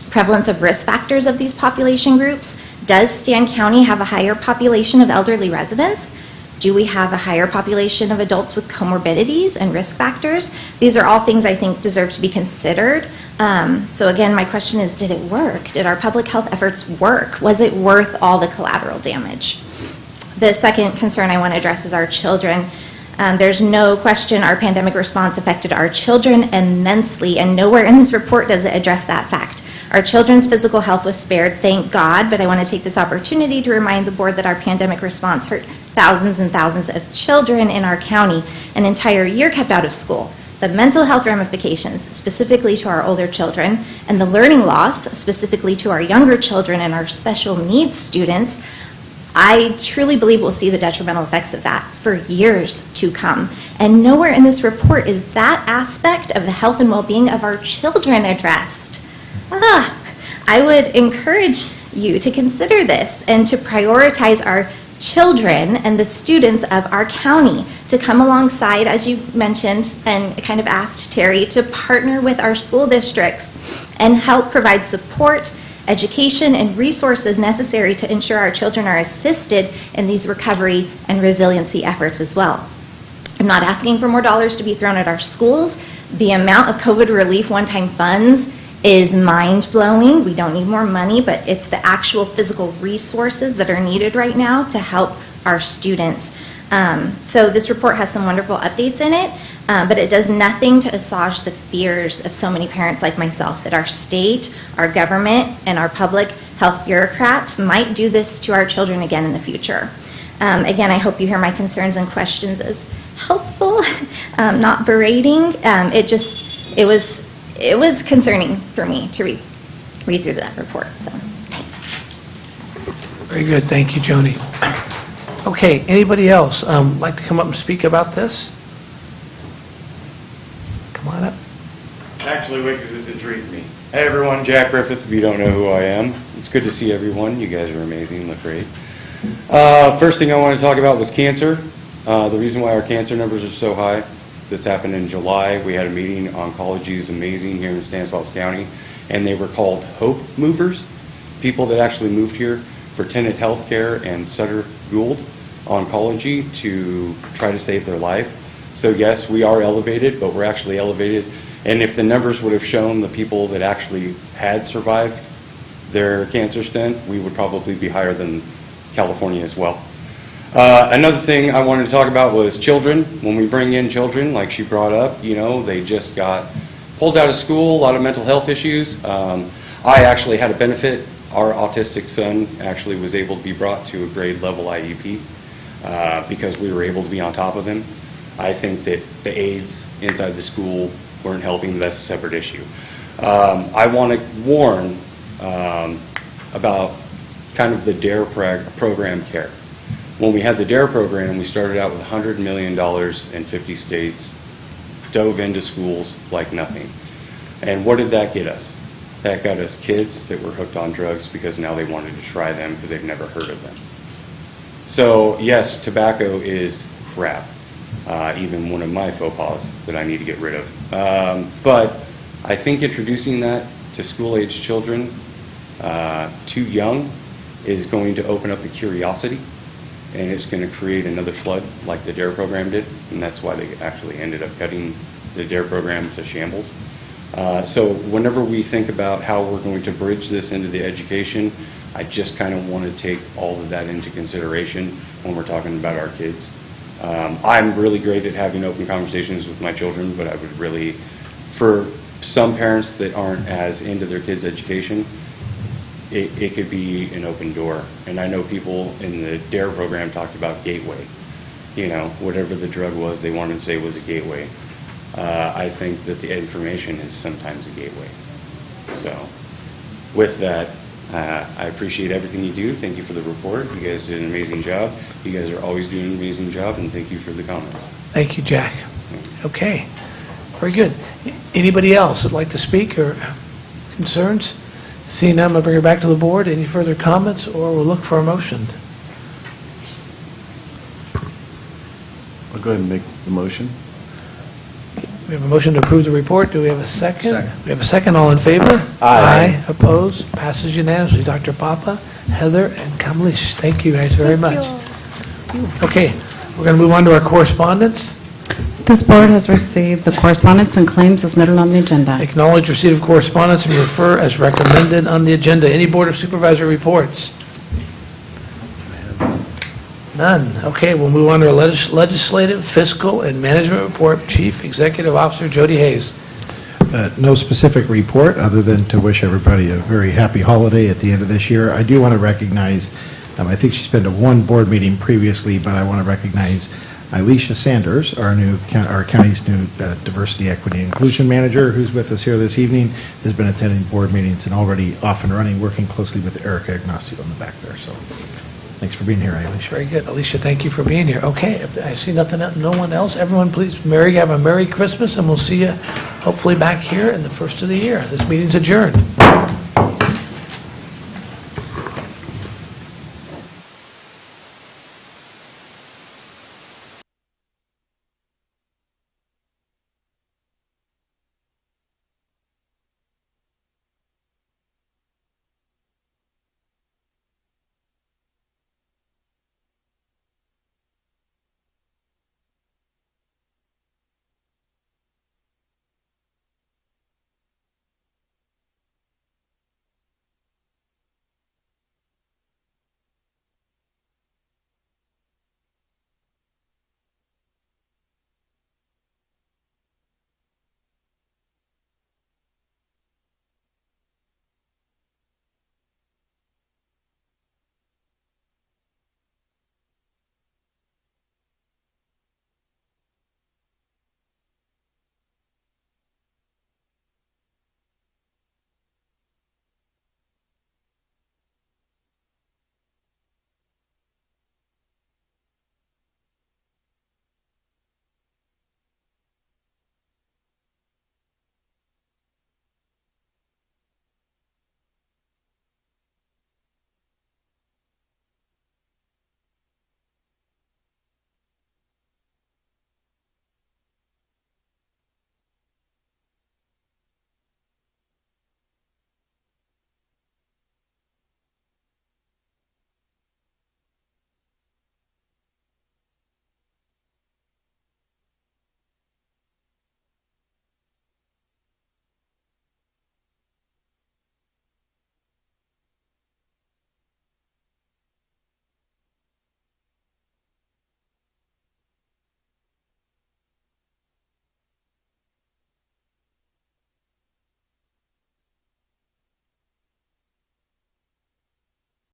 prevalence of risk factors of these population groups. Does Stan County have a higher population of elderly residents? Do we have a higher population of adults with comorbidities and risk factors? These are all things I think deserve to be considered. So again, my question is, did it work? Did our public health efforts work? Was it worth all the collateral damage? The second concern I want to address is our children. There's no question our pandemic response affected our children immensely, and nowhere in this report does it address that fact. Our children's physical health was spared, thank God, but I want to take this opportunity to remind the board that our pandemic response hurt thousands and thousands of children in our county, an entire year kept out of school. The mental health ramifications, specifically to our older children, and the learning loss, specifically to our younger children and our special needs students, I truly believe we'll see the detrimental effects of that for years to come. And nowhere in this report is that aspect of the health and well-being of our children addressed. I would encourage you to consider this and to prioritize our children and the students of our county, to come alongside, as you mentioned and kind of asked Terry, to partner with our school districts and help provide support, education, and resources necessary to ensure our children are assisted in these recovery and resiliency efforts as well. I'm not asking for more dollars to be thrown at our schools. The amount of COVID relief one-time funds is mind-blowing. We don't need more money, but it's the actual physical resources that are needed right now to help our students. So this report has some wonderful updates in it, but it does nothing to assuage the fears of so many parents like myself that our state, our government, and our public health bureaucrats might do this to our children again in the future. Again, I hope you hear my concerns and questions as helpful, not berating. It was concerning for me to read through that report. So, Very good. Thank you, Joni. Okay, anybody else like to come up and speak about this? Come on up. Actually, wait, because this intrigued me. Hey, everyone, Jack Griffith, if you don't know who I am. It's good to see everyone. You guys are amazing, look great. First thing I want to talk about was cancer. The reason why our cancer numbers are so high. This happened in July. We had a meeting. Oncology is amazing here in Stanislaus County, and they were called Hope Movers, people that actually moved here for Tenet Healthcare and Sutter Gould Oncology to try to save their life. So yes, we are elevated, but we're actually elevated. And if the numbers would have shown the people that actually had survived their cancer stent, we would probably be higher than California as well. Another thing I wanted to talk about was children. When we bring in children, like she brought up, they just got pulled out of school, a lot of mental health issues. I actually had a benefit. Our autistic son actually was able to be brought to a grade level IEP because we were able to be on top of him. I think that the aides inside the school weren't helping. That's a separate issue. I want to warn about kind of the DARE program care. When we had the DARE program, we started out with $100 million in 50 states, dove into schools like nothing. And what did that get us? That got us kids that were hooked on drugs because now they wanted to try them because they've never heard of them. So yes, tobacco is crap. Even one of my faux pas that I need to get rid of. But I think introducing that to school-age children too young is going to open up the curiosity, and it's going to create another flood like the DARE program did, and that's why they actually ended up cutting the DARE program to shambles. So whenever we think about how we're going to bridge this into the education, I just kind of want to take all of that into consideration when we're talking about our kids. I'm really great at having open conversations with my children, but I would really, for some parents that aren't as into their kids' education, it could be an open door. And I know people in the DARE program talked about gateway. You know, whatever the drug was, they wanted to say was a gateway. I think that the information is sometimes a gateway. So with that, I appreciate everything you do. Thank you for the report. You guys did an amazing job. You guys are always doing an amazing job, and thank you for the comments. Thank you, Jack. Okay, very good. Anybody else would like to speak or concerns? Seeing none, I'll bring it back to the board. Any further comments, or we'll look for a motion? I'll go ahead and make the motion. We have a motion to approve the report. Do we have a second? Second. We have a second. All in favor? Aye. Opposed? Passes unanimously. Dr. Papa, Heather, and Kamlesh, thank you guys very much. Okay, we're going to move on to our correspondence. This board has received the correspondence and claims as noted on the agenda. Acknowledge receipt of correspondence and refer as recommended on the agenda. Any Board of Supervisor reports? None. Okay, we'll move on to our legislative, fiscal, and management report. Chief Executive Officer Jody Hayes. No specific report, other than to wish everybody a very happy holiday at the end of this year. I do want to recognize, I think she's been to one board meeting previously, but I want to recognize Alicia Sanders, our county's new Diversity, Equity, and Inclusion Manager, who's with us here this evening, has been attending board meetings and already off and running, working closely with Erica Ignacio in the back there. So thanks for being here, Alicia. Very good. Alicia, thank you for being here. Okay, if I see nothing, no one else, everyone please have a Merry Christmas, and we'll see you hopefully back here in the first of the year. This meeting's adjourned.